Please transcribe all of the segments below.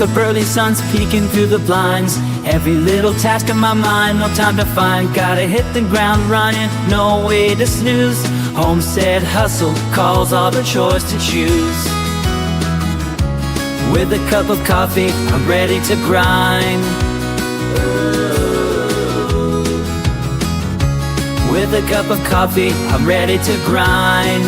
up early, sun's peeking through the blinds. Every little task in my mind, no time to find. Gotta hit the ground running, no way to snooze. Homestead hustle calls, all the chores to choose. With a cup of coffee, I'm ready to grind. With a cup of coffee, I'm ready to grind.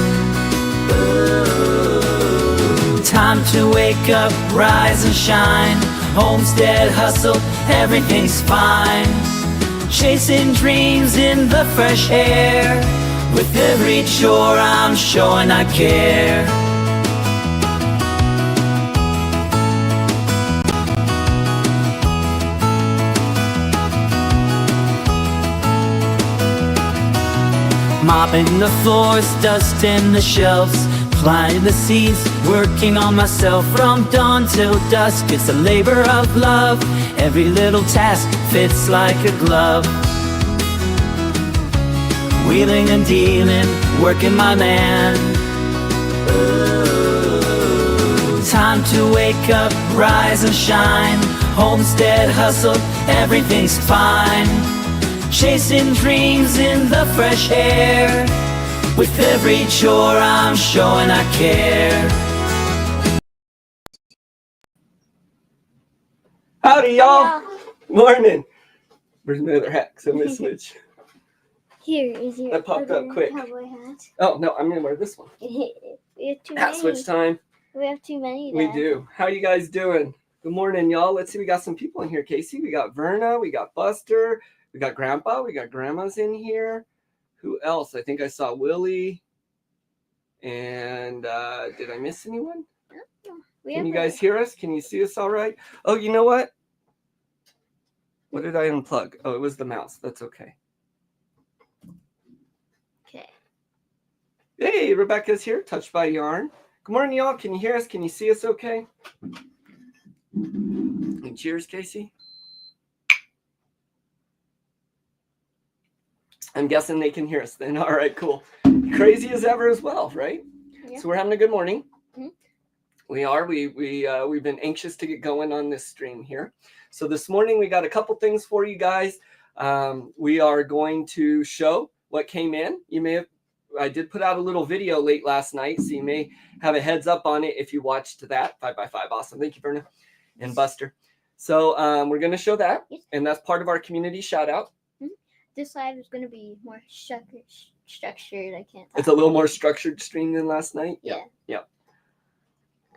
Time to wake up, rise and shine. Homestead hustle, everything's fine. Chasing dreams in the fresh air. With every chore I'm showing I care. Mopping the floors, dusting the shelves, planting the seeds, working on myself from dawn till dusk. It's a labor of love, every little task fits like a glove. Wheeling and dealing, working my land. Time to wake up, rise and shine. Homestead hustle, everything's fine. Chasing dreams in the fresh air. With every chore I'm showing I care. Howdy, y'all. Morning. Where's my other hat? So I'm gonna switch. Here is your That popped up quick. cowboy hat. Oh no, I'm gonna wear this one. We have too Hat many. switch time. We have too many. We Dad. do. How you guys doing? Good morning, y'all. Let's see. We got some people in here. Casey. We got Verna. We got Buster. We got Grandpa. We got Grandma's in here. Who else? I think I saw Willie. And did I miss anyone? Can you guys hear us? Can you see us all right? Oh, you know what? What did I unplug? Oh, it was the mouse. That's okay. Okay. Hey, Rebecca's here. Touched by Yarn. Good morning, y'all. Can you hear us? Can you see us okay? And cheers, Casey. I'm guessing they can hear us then. All right, cool. Crazy as ever as well, right? Yeah. So we're having a good morning. Mm-hmm. We are. We've been anxious to get going on this stream here. So this morning we got a couple things for you guys. We are going to show what came in. I did put out a little video late last night, so you may have a heads up on it if you watched that. 5x5, awesome. Thank you, Verna and Buster. So we're going to show that, and that's part of our community shout out. This live is going to be more structured. I can't. It's a little more structured stream than last night. Yeah. Yep.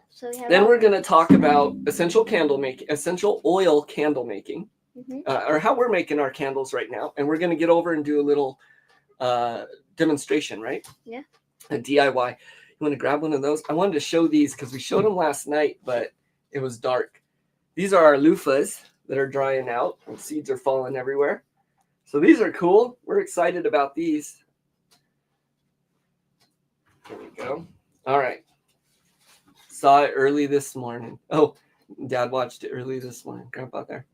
So we have Then we're going to talk about essential oil candle making, or how we're making our candles right now. And we're going to get over and do a little demonstration, right? Yeah. A DIY. You want to grab one of those? I wanted to show these because we showed them last night, but it was dark. These are our loofahs that are drying out and seeds are falling everywhere. So these are cool. We're excited about these. There we go. All right. Saw it early this morning. Oh, Dad watched it early this morning. Grandpa there.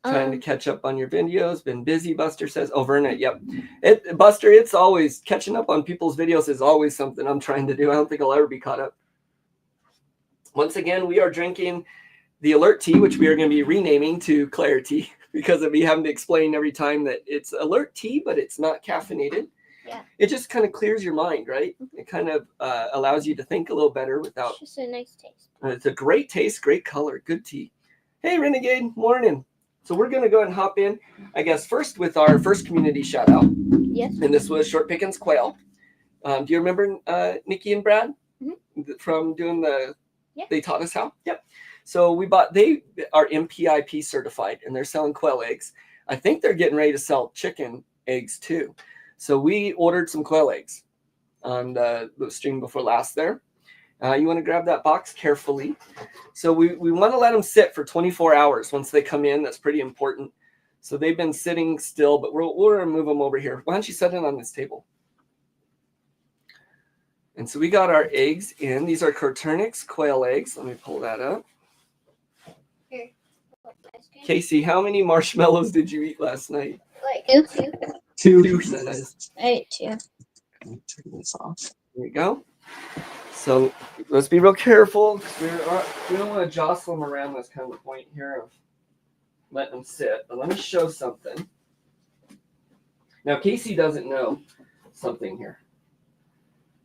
Trying to catch up on your videos. Been busy, Buster says. Oh, Verna, yep. Buster, it's always catching up on people's videos is always something I'm trying to do. I don't think I'll ever be caught up. Once again, we are drinking the Alert Tea, which we are going to be renaming to Clarity because of me having to explain every time that it's Alert Tea, but it's not caffeinated. Yeah. It just kind of clears your mind, right? It kind of allows you to think a little better without. It's just a nice taste. It's a great taste, great color, good tea. Hey, Renegade, morning. So we're going to go ahead and hop in, I guess, first with our first community shout out. Yes. And this was Short Pickens Quail. Do you remember Nikki and Brad from doing they taught us how? Yep. So they are MPIP certified and they're selling quail eggs. I think they're getting ready to sell chicken eggs too. So we ordered some quail eggs on the stream before last there. You want to grab that box carefully. So we want to let them sit for 24 hours once they come in. That's pretty important. So they've been sitting still, but we'll remove them over here. Why don't you set it on this table? And so we got our eggs in. These are Coturnix quail eggs. Let me pull that up. Here. Casey, how many marshmallows did you eat last night? Like two. Two. I ate two. Turn this off. There we go. So let's be real careful. We don't want to jostle them around. That's kind of the point here of letting them sit. But let me show something. Now, Casey doesn't know something here.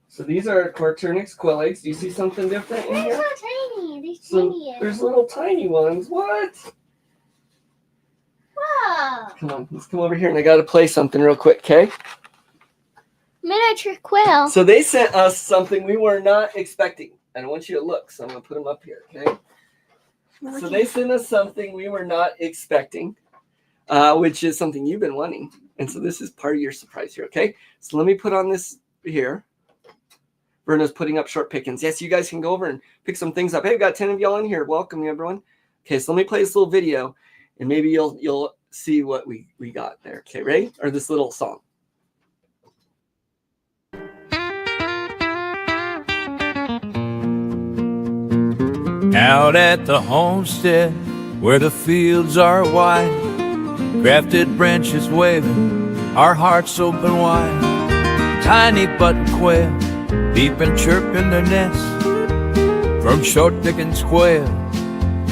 So these are Quaternix quail eggs. Do you see something different in here? They're so tiny. They're tiny. There's little tiny ones. What? Wow. Come on, let's come over here, and I got to play something real quick, okay? Miniature quail. So they sent us something we were not expecting. And I want you to look, so I'm going to put them up here, okay? So they sent us something we were not expecting, which is something you've been wanting. And so this is part of your surprise here, okay? So let me put on this here. Verna's putting up short pickings. Yes, you guys can go over and pick some things up. Hey, we've got 10 of y'all in here. Welcome, everyone. Okay, so let me play this little video, and maybe you'll see what we got there. Okay, ready? Or this little song. Out at the homestead where the fields are wide, grafted branches waving, our hearts open wide. Tiny button quail, deep and chirping their nests. From short pickings quail,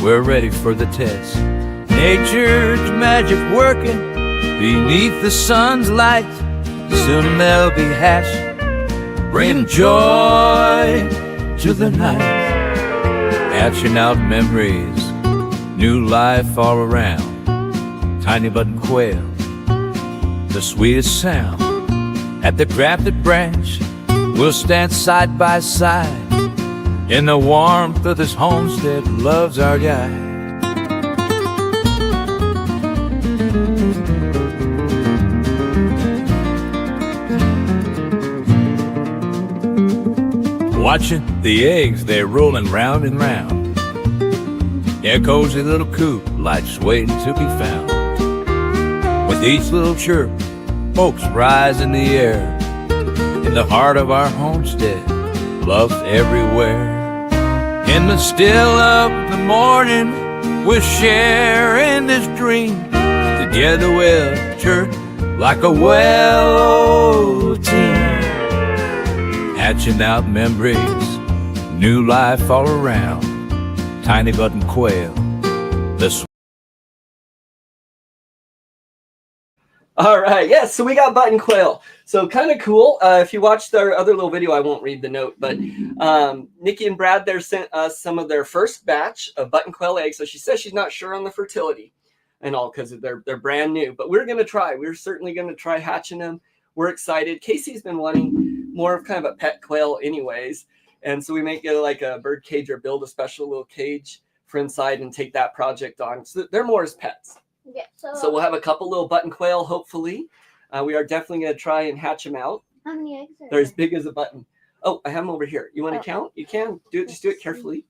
we're ready for the test. Nature's magic working beneath the sun's light. Soon they'll be hatched, bringing joy to the night. Hatching out memories, new life all around. Tiny button quail, the sweetest sound. At the grafted branch, we'll stand side by side. In the warmth of this homestead, love's our guide. Watching the eggs, they're rolling round and round. Yeah, cozy little coop, lights waiting to be found. With each little chirp, folks rise in the air. In the heart of our homestead, love's everywhere. In the still of the morning, we're sharing this dream. Together we'll chirp like a well-oiled team. Hatching out memories, new life all around. Tiny button quail, the All right, yes, so we got button quail. So kind of cool. If you watched our other little video, I won't read the note, but Nikki and Brad there sent us some of their first batch of button quail eggs. So she says she's not sure on the fertility and all because they're brand new, but we're going to try. We're certainly going to try hatching them. We're excited. Casey's been wanting more of kind of a pet quail anyways. And so we may get like a bird cage or build a special little cage for inside and take that project on. So they're more as pets. Yeah, so we'll have a couple little button quail, hopefully. We are definitely going to try and hatch them out. How many eggs are They're as big as a button. Oh, I have them over here. You want to count? You can. Do it. Just do it carefully.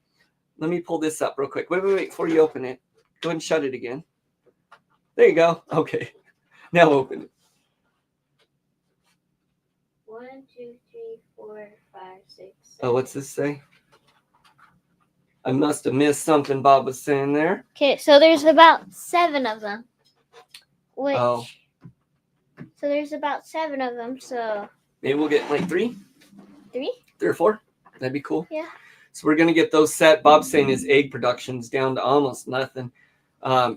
Let me pull this up real quick. Wait, before you open it. Go ahead and shut it again. There you go. Okay. Now open it. 1, 2, 3, 4, 5, 6. Oh, what's this say? I must have missed something Bob was saying there. Okay, so there's about 7 of them. Which, Oh. So there's about 7 of them, so... Maybe we'll get like 3? 3? 3 or 4? That'd be cool. Yeah. So we're going to get those set. Bob's saying his egg production's down to almost nothing,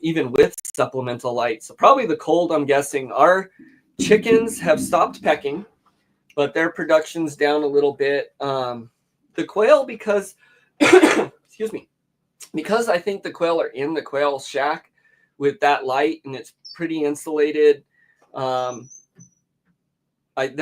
even with supplemental light. So probably the cold, I'm guessing. Our chickens have stopped pecking, but their production's down a little bit. The quail, because... excuse me, because I think the quail are in the quail shack with that light and it's pretty insulated. They're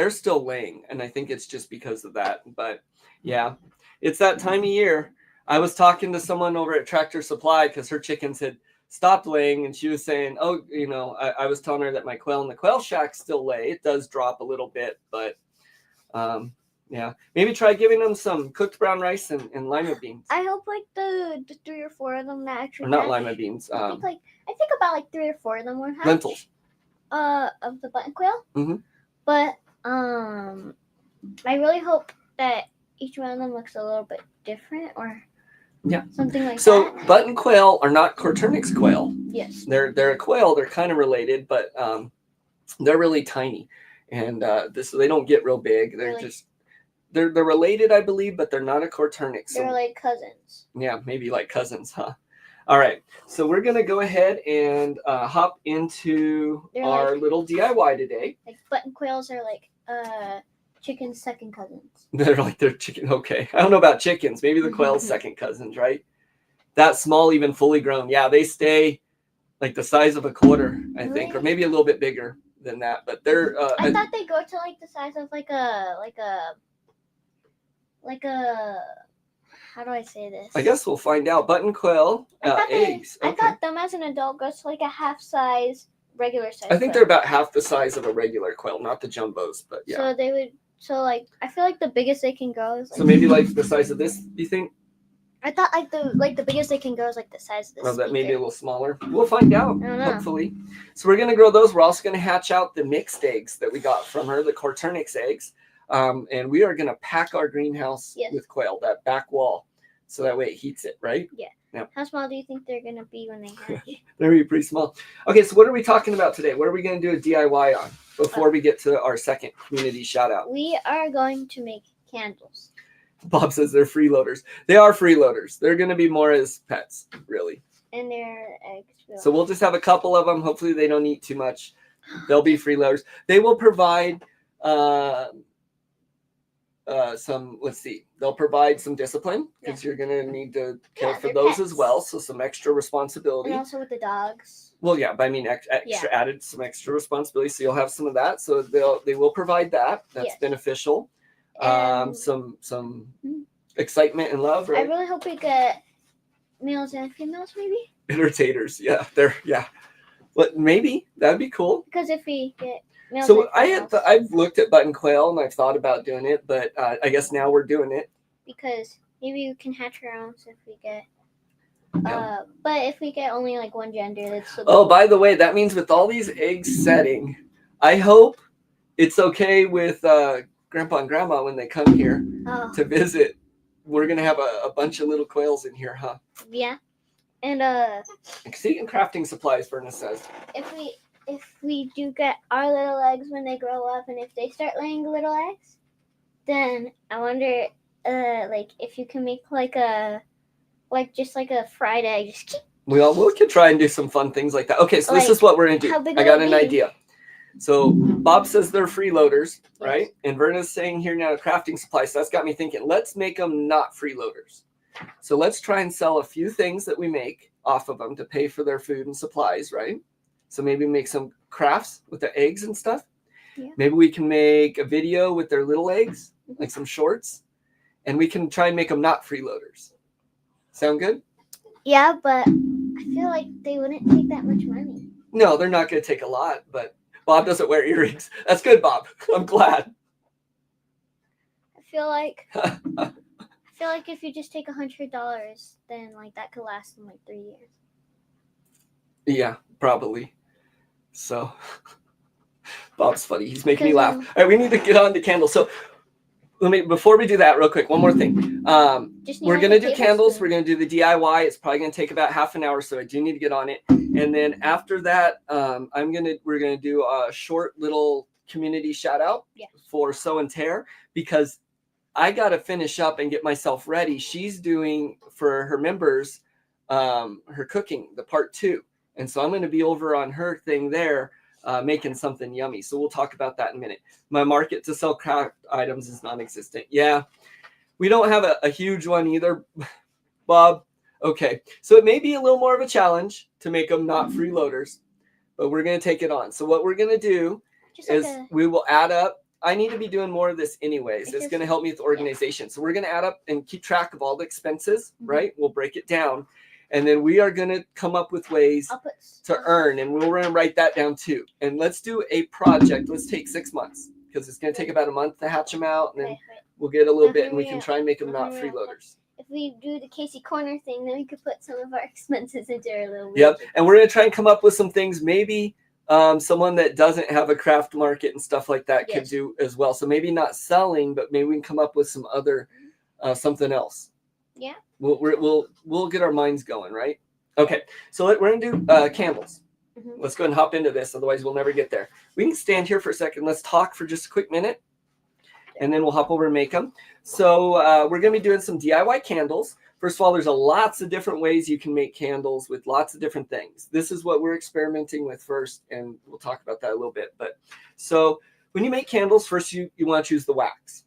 still laying, and I think it's just because of that. But yeah, it's that time of year. I was talking to someone over at Tractor Supply because her chickens had stopped laying, and she was saying, oh, you know, I was telling her that my quail in the quail shack still lay. It does drop a little bit, but yeah, maybe try giving them some cooked brown rice and lima beans. I hope like the 3 or 4 of them that actually Or not hatch. lima beans. I think about like 3 or 4 of them were hatched. Lentils. Of the button quail. Mm-hmm. But I really hope that each one of them looks a little bit different or something like that. So button quail are not Quaternix quail. Yes. They're a quail. They're kind of related, but they're really tiny, and so they don't get real big. They're Really? just they're related, I believe, but they're not a Corturnix. So, They're like cousins. yeah, maybe like cousins, huh? All right, so we're gonna go ahead and hop into our little DIY today. Like button quails are like chicken's second cousins. They're chicken. Okay, I don't know about chickens. Maybe the quail's second cousins, right? That small, even fully grown. Yeah, they stay like the size of a quarter, I think, or maybe a little bit bigger than that. But they're. I thought they grow to like the size of like a. How do I say this? I guess we'll find out. Button quail eggs. I thought them as an adult goes to like a half size regular size. I think they're about half the size of a regular quail, not the jumbos, but yeah. So they would. So like I feel like the biggest they can grow is. Like, so maybe like the size of this. You think? I thought like the biggest they can grow is like the size of this. Well, that may be a little smaller. We'll find out. I don't know. Hopefully. So we're gonna grow those. We're also gonna hatch out the mixed eggs that we got from her, the Corturnix eggs. And we are going to pack our greenhouse with quail, that back wall, so that way it heats it, right? Yeah. Yep. How small do you think they're going to be when they hatch? They're going to be pretty small. Okay, so what are we talking about today? What are we going to do a DIY on before we get to our second community shout out? We are going to make candles. Bob says they're freeloaders. They are freeloaders. They're going to be more as pets, really. And they're eggs. So we'll just have a couple of them. Hopefully they don't eat too much. They'll be freeloaders. They will provide... they'll provide some discipline because you're going to need to care for those pets as well. So some extra responsibility. And also with the dogs. Well, yeah, but I mean, added some extra responsibility. So you'll have some of that. So they will provide that. That's beneficial. Some excitement and love, right? I really hope we get males and females, maybe. Entertainers. Yeah. But maybe that'd be cool. Because if we get so I've looked at button quail and I've thought about doing it, but I guess now we're doing it. Because maybe you can hatch our own if we get. But if we get only like one gender, that's. Oh, by the way, that means with all these eggs setting, I hope it's okay with Grandpa and Grandma when they come here to visit. We're gonna have a bunch of little quails in here, huh? Yeah, and see, and crafting supplies, Verna says. If we do get our little eggs when they grow up, and if they start laying little eggs, then I wonder, like if you can make just like a fried egg. We can try and do some fun things like that. Okay, so this is what we're gonna do. I got an idea. So Bob says they're freeloaders, right? And Verna's saying here now crafting supplies. So that's got me thinking. Let's make them not freeloaders. So let's try and sell a few things that we make off of them to pay for their food and supplies, right? So maybe make some crafts with the eggs and stuff. Yeah. Maybe we can make a video with their little eggs, like some shorts. And we can try and make them not freeloaders. Sound good? Yeah, but I feel like they wouldn't take that much money. No, they're not going to take a lot. But Bob doesn't wear earrings. That's good, Bob. I'm glad. I feel like if you just take $100, then like that could last them like 3 years. Yeah, probably. So, Bob's funny. He's making me laugh. All right, we need to get on to candles. So, before we do that, real quick, one more thing. We're going to do candles. We're going to do the DIY. It's probably going to take about half an hour, so I do need to get on it. And then after that, we're going to do a short little community shout out for Sow Tare, because I got to finish up and get myself ready. She's doing for her members her cooking, the part 2. And so I'm going to be over on her thing there, making something yummy. So we'll talk about that in a minute. My market to sell craft items is non-existent. Yeah, we don't have a huge one either, Bob. Okay, so it may be a little more of a challenge to make them not freeloaders, but we're going to take it on. So what we're going to do is we will add up. I need to be doing more of this anyways. It's going to help me with organization. So we're going to add up and keep track of all the expenses, right? We'll break it down. And then we are going to come up with ways to earn, and we're going to write that down too. And let's do a project. Let's take 6 months, because it's going to take about a month to hatch them out, and then we'll get a little bit, and we can try and make them not freeloaders. If we do the Casey Corner thing, then we could put some of our expenses into our little. Yep, and we're going to try and come up with some things. Maybe someone that doesn't have a craft market and stuff like that could do as well. So maybe not selling, but maybe we can come up with some other something else. Yeah. We'll get our minds going, right? Okay, so we're gonna do candles. Let's go ahead and hop into this, otherwise we'll never get there. We can stand here for a second. Let's talk for just a quick minute, and then we'll hop over and make them. So we're going to be doing some DIY candles. First of all, there's lots of different ways you can make candles with lots of different things. This is what we're experimenting with first, and we'll talk about that a little bit. But so when you make candles, first you want to choose the wax,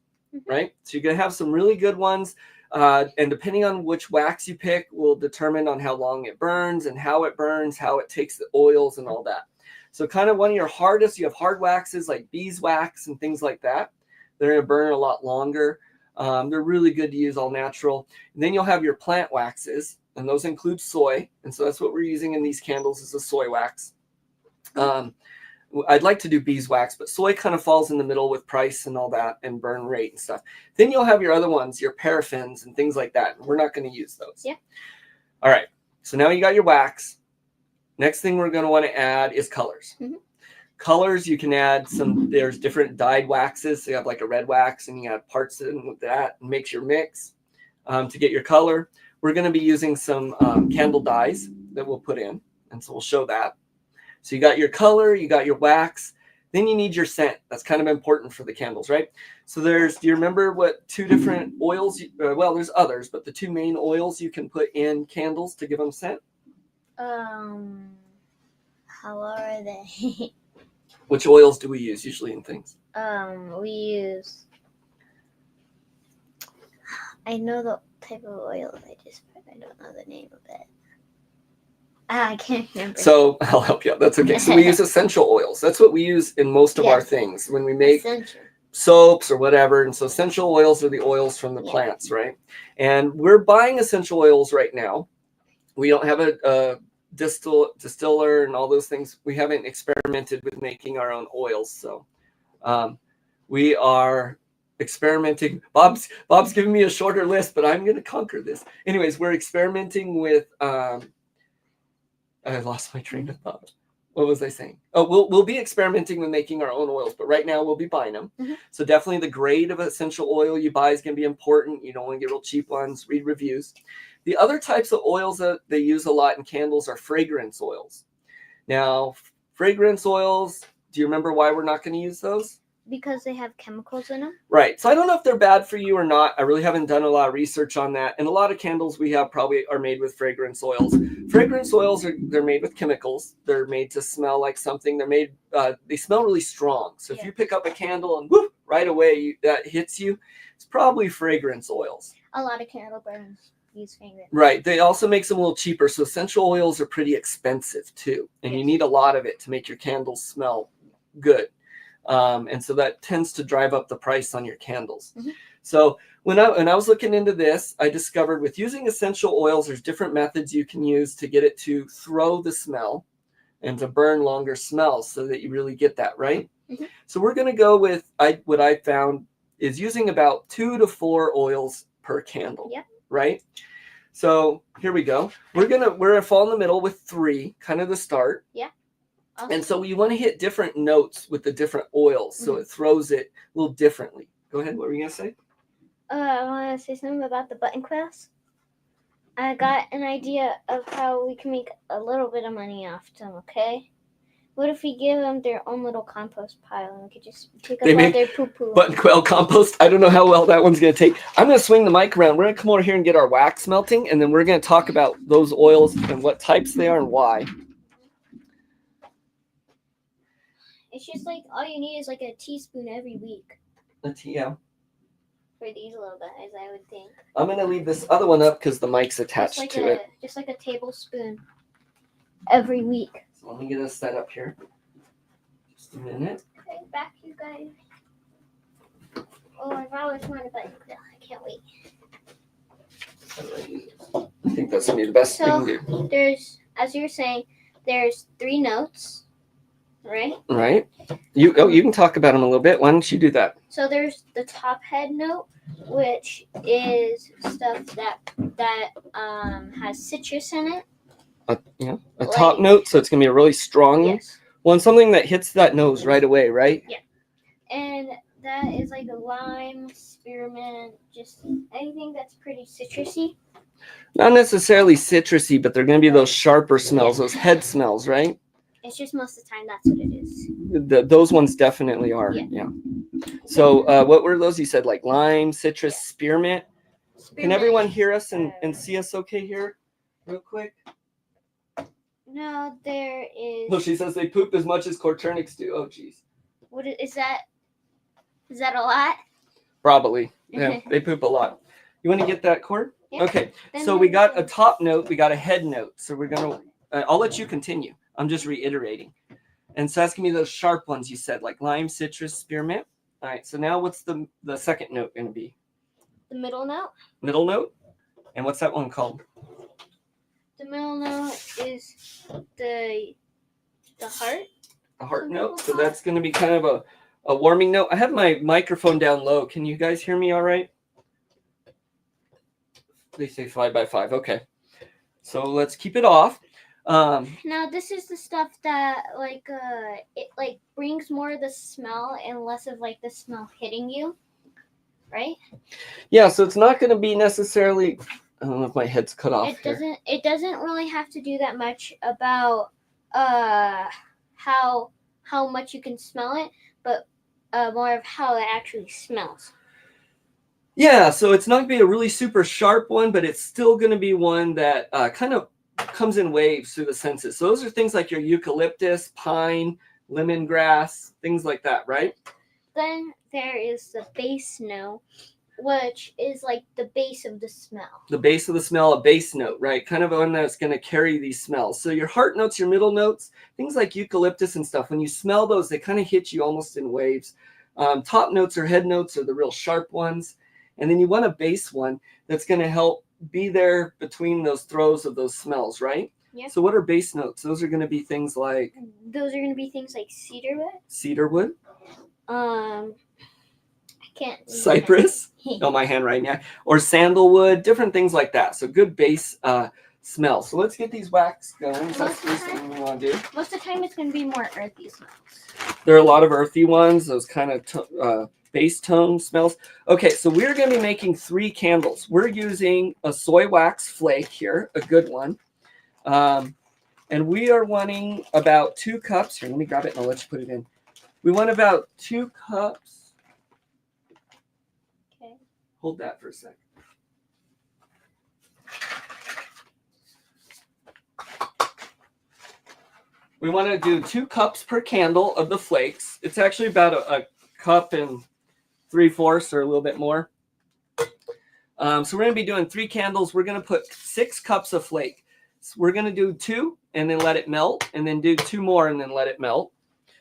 right? So you're going to have some really good ones. And depending on which wax you pick will determine on how long it burns and how it burns, how it takes the oils and all that. So kind of one of your hardest, you have hard waxes like beeswax and things like that. They're going to burn a lot longer. They're really good to use, all natural. And then you'll have your plant waxes, and those include soy. And so that's what we're using in these candles is a soy wax. I'd like to do beeswax, but soy kind of falls in the middle with price and all that and burn rate and stuff. Then you'll have your other ones, your paraffins and things like that. We're not going to use those. Yeah. All right. So now you got your wax. Next thing we're going to want to add is colors. Colors, you can add some, there's different dyed waxes. So you have like a red wax and you add parts in with that and makes your mix to get your color. We're going to be using some candle dyes that we'll put in. And so we'll show that. So you got your color, you got your wax, then you need your scent. That's kind of important for the candles, right? So do you remember what two different oils, well, there's others, but the two main oils you can put in candles to give them scent? How are they? Which oils do we use usually in things? We use, I know the type of oil I don't know the name of it. I can't remember. So I'll help you out. That's okay. So we use essential oils. That's what we use in most of our things when we make soaps or whatever. And so essential oils are the oils from the plants, right? And we're buying essential oils right now. We don't have a distiller and all those things. We haven't experimented with making our own oils. So we are experimenting. Bob's giving me a shorter list, but I'm going to conquer this. Anyways, we're experimenting with I lost my train of thought. What was I saying? Oh, we'll be experimenting with making our own oils, but right now we'll be buying them. So definitely the grade of essential oil you buy is going to be important. You don't want to get real cheap ones. Read reviews. The other types of oils that they use a lot in candles are fragrance oils. Now, fragrance oils, do you remember why we're not going to use those? Because they have chemicals in them? Right. So I don't know if they're bad for you or not. I really haven't done a lot of research on that. And a lot of candles we have probably are made with fragrance oils. Fragrance oils, they're made with chemicals. They're made to smell like something. They smell really strong. So if you pick up a candle and whoop, right away that hits you, it's probably fragrance oils. A lot of candle burns use fragrance. Right. They also make them a little cheaper. So essential oils are pretty expensive too. And you need a lot of it to make your candles smell good. And so that tends to drive up the price on your candles. So when I was looking into this, I discovered with using essential oils, there's different methods you can use to get it to throw the smell and to burn longer smells so that you really get that, right? So we're going to go with what I found is using about 2 to 4 oils per candle, right? So here we go. We're gonna fall in the middle with 3, kind of the start. Awesome. And so you want to hit different notes with the different oils, so it throws it a little differently. Go ahead. What were you going to say? I want to say something about the button quails. I got an idea of how we can make a little bit of money off them, okay? What if we give them their own little compost pile and we could just take up all their poo-poo? Button quail compost. I don't know how well that one's going to take. I'm going to swing the mic around. We're going to come over here and get our wax melting, and then we're going to talk about those oils and what types they are and why. It's just like all you need is like a teaspoon every week. Yeah. For these little guys, I would think. I'm going to leave this other one up because the mic's attached to it. Just like a tablespoon every week. So let me get us set up here. Just a minute. Okay, back you guys. Oh, I've always wanted button quill. I can't wait. I think that's going to be the best thing to do. There's, as you were saying, there's 3 notes. Right? Right. You can talk about them a little bit. Why don't you do that? So there's the top head note, which is stuff that has citrus in it. A top note, so it's gonna be a really strong one, something that hits that nose right away, right? Yeah. And that is like a lime, spearmint, just anything that's pretty citrusy. Not necessarily citrusy, but they're gonna be those sharper smells, those head smells, right? It's just most of the time that's what it is. Those ones definitely are. Yeah. So what were those you said, like lime, citrus, spearmint? Can everyone hear us and see us okay here real quick? No, there is. No, she says they poop as much as Corturnix do. Oh, geez. What is that? Is that a lot? Probably. Yeah, they poop a lot. You want to get that, Court? Yeah. Okay. So we got a top note. We got a head note. So we're going to, I'll let you continue. I'm just reiterating. And so asking me those sharp ones you said, like lime, citrus, spearmint. All right. So now what's the second note going to be? The middle note. Middle note. And what's that one called? The middle note is the heart. A heart note. So that's going to be kind of a warming note. I have my microphone down low. Can you guys hear me all right? They say 5 by 5. Okay. So let's keep it off. Now this is the stuff that it like brings more of the smell and less of like the smell hitting you, right? Yeah, so it's not going to be necessarily, I don't know if my head's cut off. It doesn't really have to do that much about how much you can smell it, but more of how it actually smells. Yeah, so it's not going to be a really super sharp one, but it's still going to be one that kind of comes in waves through the senses. So those are things like your eucalyptus, pine, lemongrass, things like that, right? Then there is the base note, which is like the base of the smell. The base of the smell, a base note, right? Kind of one that's going to carry these smells. So your heart notes, your middle notes, things like eucalyptus and stuff, when you smell those, they kind of hit you almost in waves. Top notes or head notes are the real sharp ones. And then you want a base one that's going to help be there between those throws of those smells, right? Yeah. So what are base notes? Those are going to be things like? Those are going to be things like cedarwood. Cedarwood. I can't. Cypress. Oh, my handwriting. Yeah. Or sandalwood. Different things like that. So good base smell. So let's get these wax going. That's the first thing we want to do. Most of the time, it's going to be more earthy smells. There are a lot of earthy ones. Those kind of base tone smells. Okay, so we're going to be making 3 candles. We're using a soy wax flake here, a good one. And we are wanting about 2 cups. Here, let me grab it and I'll let you put it in. We want about 2 cups. Okay. Hold that for a second. We want to do 2 cups per candle of the flakes. It's actually about a cup and 3/4 or a little bit more. So we're going to be doing 3 candles. We're going to put 6 cups of flake. So we're going to do 2 and then let it melt, and then do 2 more and then let it melt.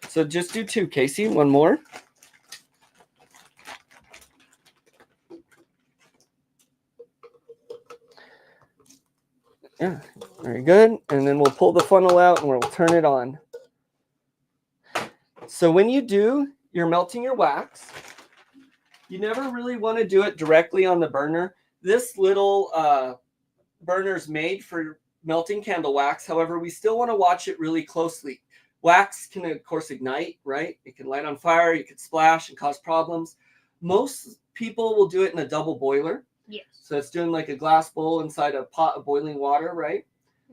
So just do 2, Casey. 1 more. Yeah, very good. And then we'll pull the funnel out and we'll turn it on. So when you do, you're melting your wax. You never really want to do it directly on the burner. This little burner is made for melting candle wax. However, we still want to watch it really closely. Wax can, of course, ignite, right? It can light on fire. You could splash and cause problems. Most people will do it in a double boiler. Yes. So it's doing like a glass bowl inside a pot of boiling water, right?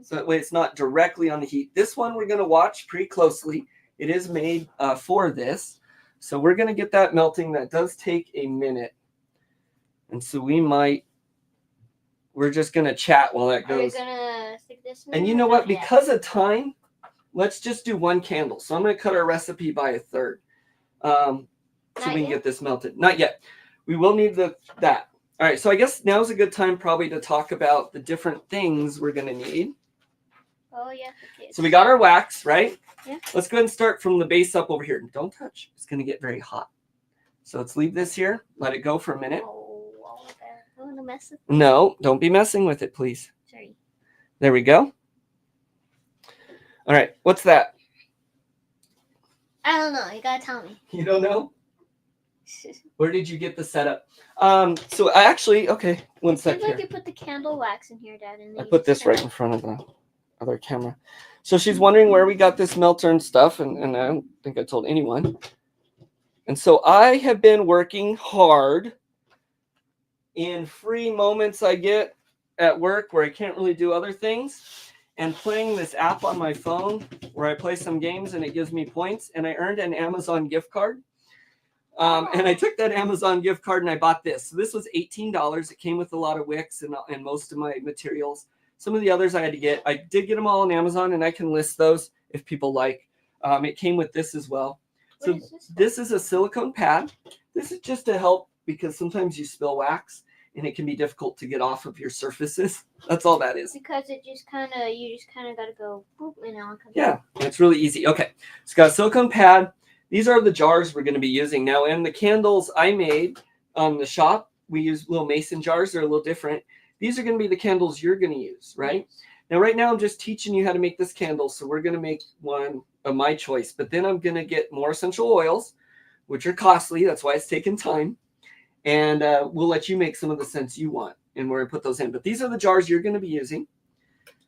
So that way it's not directly on the heat. This one we're going to watch pretty closely. It is made for this. So we're going to get that melting. That does take a minute. And so we're just going to chat while that goes. Are you going to stick this in? And you know what? Because of time, let's just do 1 candle. So I'm going to cut our recipe by 1/3. So we can get this melted. Not yet. We will need that. All right. So I guess now's a good time probably to talk about the different things we're going to need. Oh, yeah. Okay. So we got our wax, right? Yeah. Let's go ahead and start from the base up over here. Don't touch. It's going to get very hot. So let's leave this here. Let it go for a minute. Oh, I want to mess with it. No, don't be messing with it, please. Sorry. There we go. All right. What's that? I don't know. You got to tell me. You don't know? Where did you get the setup? So I actually, okay, 1 sec Seems here. like you put the candle wax in here, Dad. And I put this right in front of the other camera. So she's wondering where we got this melter and stuff, and I don't think I told anyone. And so I have been working hard in free moments I get at work where I can't really do other things, and playing this app on my phone where I play some games and it gives me points, and I earned an Amazon gift card. And I took that Amazon gift card and I bought this. So this was $18. It came with a lot of wicks and most of my materials. Some of the others I had to get. I did get them all on Amazon, and I can list those if people like. It came with this as well. So this is a silicone pad. This is just to help because sometimes you spill wax and it can be difficult to get off of your surfaces. That's all that is. Because it just kind of, you just kind of got to go boop and now it comes Yeah, it's really easy. Okay, it's got a silicone pad. These are the jars we're going to be using now. And the candles I made on the shop, we use little mason jars. They're a little different. These are going to be the candles you're going to use, right? Yes. Now, right now, I'm just teaching you how to make this candle. So we're going to make one of my choice. But then I'm going to get more essential oils, which are costly. That's why it's taking time. And we'll let you make some of the scents you want. And we're going to put those in. But these are the jars you're going to be using.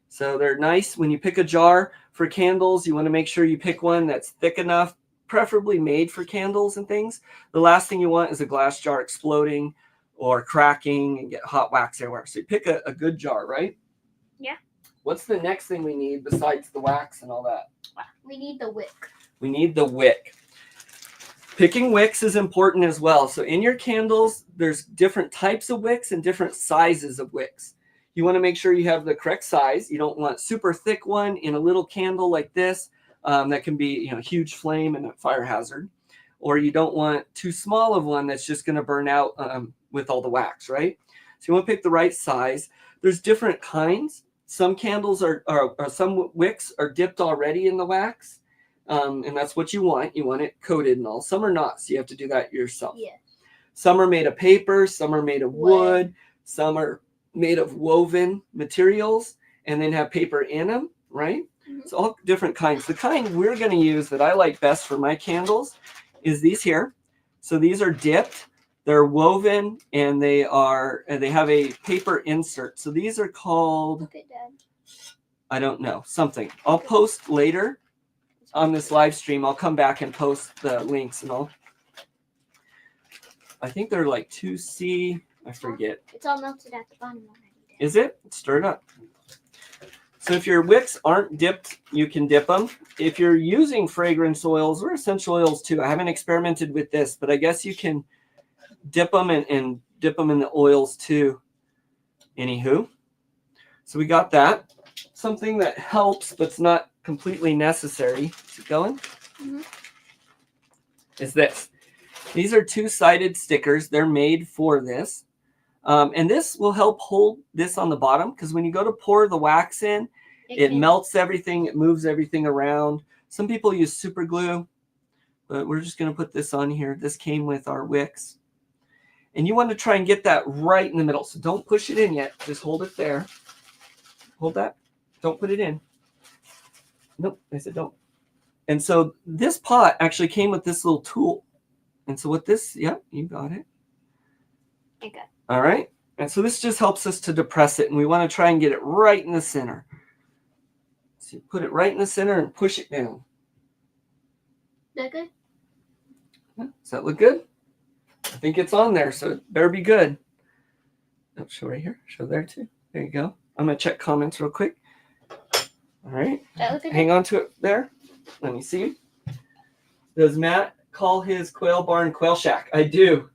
So they're nice. When you pick a jar for candles, you want to make sure you pick one that's thick enough, preferably made for candles and things. The last thing you want is a glass jar exploding or cracking and get hot wax everywhere. So you pick a good jar, right? Yeah. What's the next thing we need besides the wax and all that? We need the wick. We need the wick. Picking wicks is important as well. So in your candles, there's different types of wicks and different sizes of wicks. You want to make sure you have the correct size. You don't want super thick one in a little candle like this. That can be, a huge flame and a fire hazard. Or you don't want too small of one that's just going to burn out with all the wax, right? So you want to pick the right size. There's different kinds. Some candles some wicks are dipped already in the wax. And that's what you want. You want it coated and all. Some are not, so you have to do that yourself. Yeah. Some are made of paper. Some are made of wood. Some are made of woven materials and then have paper in them, right? It's all different kinds. The kind we're going to use that I like best for my candles is these here. So these are dipped. They're woven and they have a paper insert. So these are called, Look at Dad. I don't know, something. I'll post later on this live stream. I'll come back and post the links and all. I think they're like 2C. I forget. It's all melted at the bottom already. Dad. Is it? Stir it up. So if your wicks aren't dipped, you can dip them. If you're using fragrance oils or essential oils too, I haven't experimented with this, but I guess you can dip them and dip them in the oils too. Anywho, so we got that. Something that helps, but it's not completely necessary. Is it going? Mm-hmm. Is this. These are two-sided stickers. They're made for this. And this will help hold this on the bottom because when you go to pour the wax in, it melts everything. It moves everything around. Some people use super glue, but we're just going to put this on here. This came with our wicks. And you want to try and get that right in the middle. So don't push it in yet. Just hold it there. Hold that. Don't put it in. Nope, I said don't. And so this pot actually came with this little tool. And so with this, yep, you got it. Okay. All right. And so this just helps us to depress it. And we want to try and get it right in the center. So you put it right in the center and push it down. That good? Does that look good? I think it's on there, so it better be good. Oh, show right here. Show there too. There you go. I'm going to check comments real quick. All right. Hang on to it there. Let me see. Does Matt call his quail barn Quail Shack? I do.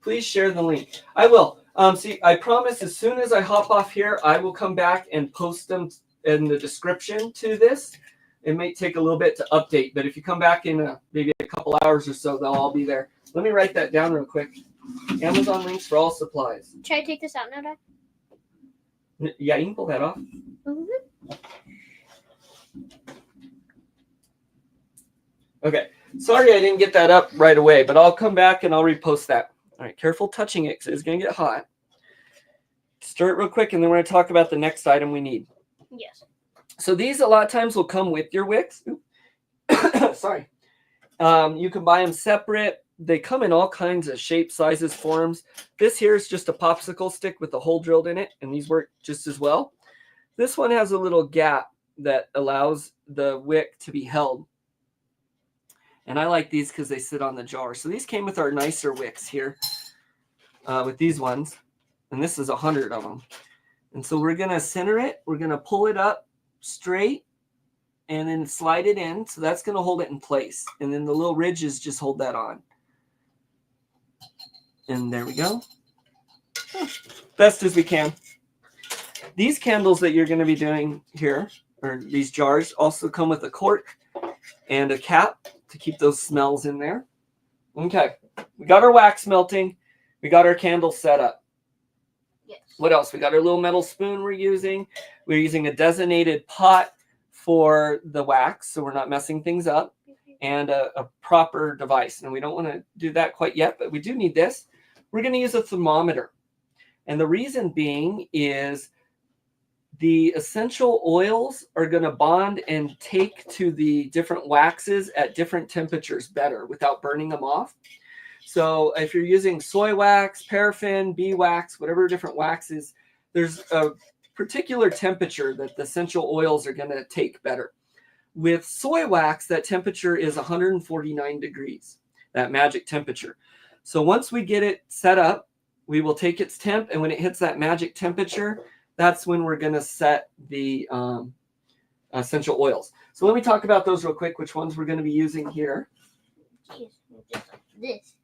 Please share the link. I will. See, I promise as soon as I hop off here, I will come back and post them in the description to this. It may take a little bit to update, but if you come back in maybe a couple hours or so, they'll all be there. Let me write that down real quick. Amazon links for all supplies. Should I take this out now, Dad? Yeah, you can pull that off. Mm-hmm. Okay. Sorry I didn't get that up right away, but I'll come back and I'll repost that. All right, careful touching it because it's going to get hot. Stir it real quick, and then we're going to talk about the next item we need. Yes. So these a lot of times will come with your wicks. Sorry. You can buy them separate. They come in all kinds of shapes, sizes, forms. This here is just a popsicle stick with a hole drilled in it, and these work just as well. This one has a little gap that allows the wick to be held. And I like these because they sit on the jar. So these came with our nicer wicks here with these ones. And this is 100 of them. And so we're going to center it. We're going to pull it up straight. and then slide it in. So that's going to hold it in place. And then the little ridges just hold that on. And there we go. Best as we can. These candles that you're going to be doing here, or these jars, also come with a cork and a cap to keep those smells in there. Okay, we got our wax melting. We got our candles set up. Yes. What else? We got our little metal spoon we're using. We're using a designated pot for the wax, so we're not messing things up, and a proper device. And we don't want to do that quite yet, but we do need this. We're going to use a thermometer. And the reason being is the essential oils are going to bond and take to the different waxes at different temperatures better without burning them off. So if you're using soy wax, paraffin, bee wax, whatever different waxes, there's a particular temperature that the essential oils are going to take better. With soy wax, that temperature is 149 degrees, that magic temperature. So once we get it set up, we will take its temp, and when it hits that magic temperature, that's when we're going to set the essential oils. So let me talk about those real quick, which ones we're going to be using here. This.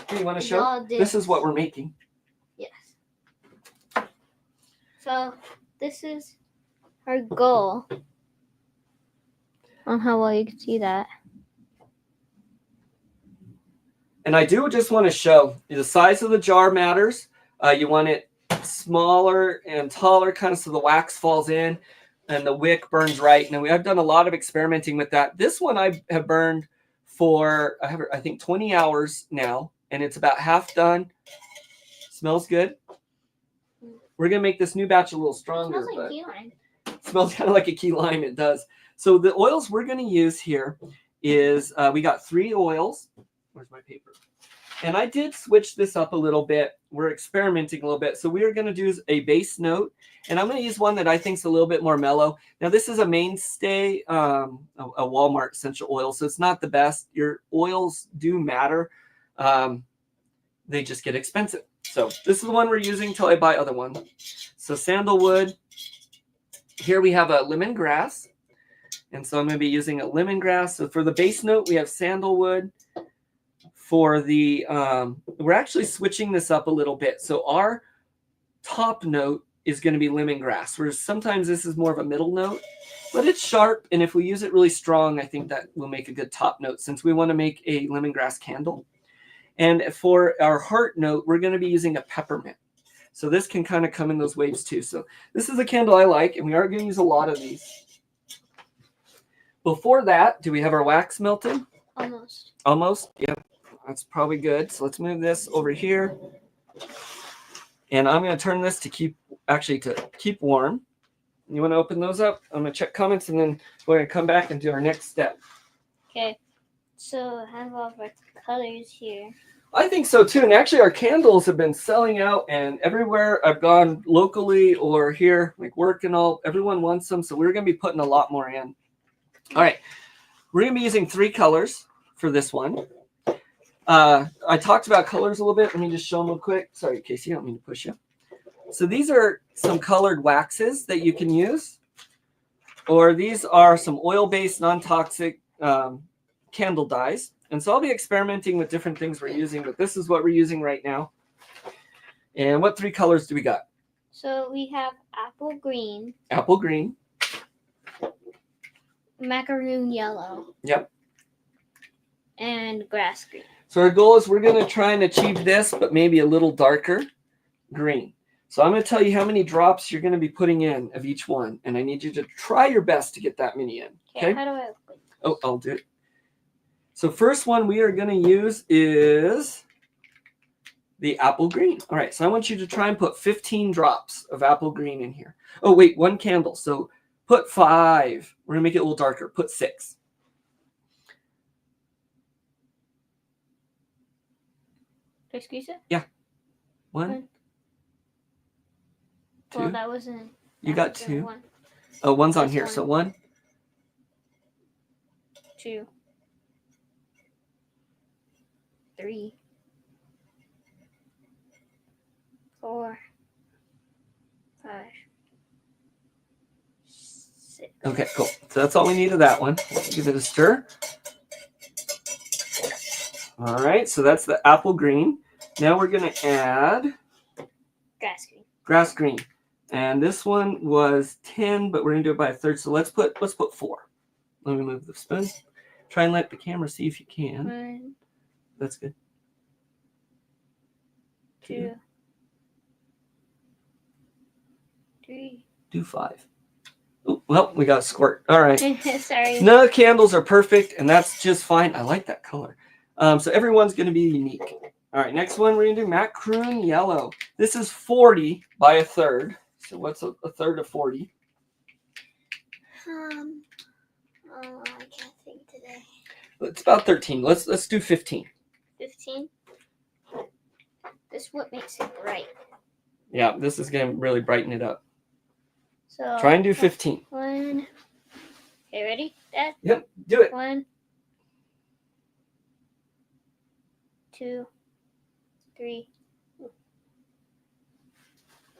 Hey, you want to show? This is what we're making. Yes. So this is our goal. On how well you can see that. And I do just want to show the size of the jar matters. You want it smaller and taller, kind of so the wax falls in and the wick burns right. And I've done a lot of experimenting with that. This one I have burned for, I think, 20 hours now, and it's about half done. Smells good. We're going to make this new batch a little stronger. It smells like key lime. It smells kind of like a key lime. It does. So the oils we're going to use here is, we got 3 oils. Where's my paper? And I did switch this up a little bit. We're experimenting a little bit. So we are going to do a base note. And I'm going to use one that I think is a little bit more mellow. Now, this is a mainstay, a Walmart essential oil. So it's not the best. Your oils do matter. They just get expensive. So this is the one we're using until I buy other ones. So sandalwood. Here we have a lemongrass. And so I'm going to be using a lemongrass. So for the base note, we have sandalwood. For the, we're actually switching this up a little bit. So our top note is going to be lemongrass, whereas sometimes this is more of a middle note, but it's sharp. And if we use it really strong, I think that will make a good top note since we want to make a lemongrass candle. And for our heart note, we're going to be using a peppermint. So this can kind of come in those waves too. So this is a candle I like, and we are going to use a lot of these. Before that, do we have our wax melted? Almost. Almost? Yeah. That's probably good. So let's move this over here. And I'm going to turn this to keep warm. You want to open those up? I'm going to check comments, and then we're going to come back and do our next step. Okay. So I have all of our colors here. I think so too. And actually our candles have been selling out, and everywhere I've gone locally or here, like work and all, everyone wants them. So we're going to be putting a lot more in. All right. We're going to be using 3 colors for this one. I talked about colors a little bit. Let me just show them real quick. Sorry, Casey, I don't mean to push you. So these are some colored waxes that you can use, or these are some oil-based, non-toxic candle dyes. And so I'll be experimenting with different things we're using, but this is what we're using right now. And what 3 colors do we got? So we have apple green. Apple green. Macaroon yellow. Yep. And grass green. So our goal is we're going to try and achieve this, but maybe a little darker green. So I'm going to tell you how many drops you're going to be putting in of each one. And I need you to try your best to get that many in. Okay? How do I open? Oh, I'll do it. So first one we are going to use is the apple green. All right, so I want you to try and put 15 drops of apple green in here. Oh, wait, 1 candle. So put 5. We're going to make it a little darker. Put 6. Excuse me? Yeah. 1. 2. Well, that wasn't. You got 2. 1. Oh, one's on That's here. 1. So 1. 2. 3. 4. 5. 6. Okay, cool. So that's all we need of that one. Let's give it a stir. All right, so that's the apple green. Now we're going to add Grass green. grass green. And this one was 10, but we're going to do it by a third. So let's put 4. Let me move the spoon. Try and let the camera see if you can. 1, That's good. 2, 3. Do 5. Oh, well, we got a squirt. All right. Sorry. None of the candles are perfect, and that's just fine. I like that color. So everyone's going to be unique. All right, next one, we're going to do macaroon yellow. This is 40 by a third. So what's a third of 40? I can't think today. It's about 13. Let's do 15. 15. This is what makes it bright. Yeah, this is going to really brighten it up. So Try and do 15. 1. Okay, ready, Dad? Yep, do it. 1, 2, 3,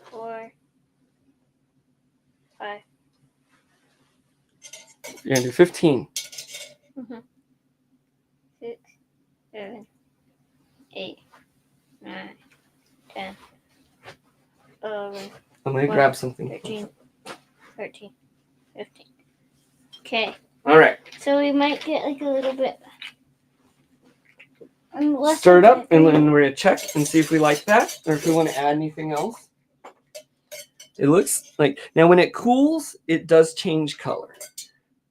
4, 5. You're going to do 15. 6, 7, 8, 9, 10, 11, I'm going to grab something. 13, 14, 15. Okay, All right. so we might get like a little bit. Stir it up, and then we're going to check and see if we like that, or if we want to add anything else. It looks like, now when it cools, it does change color.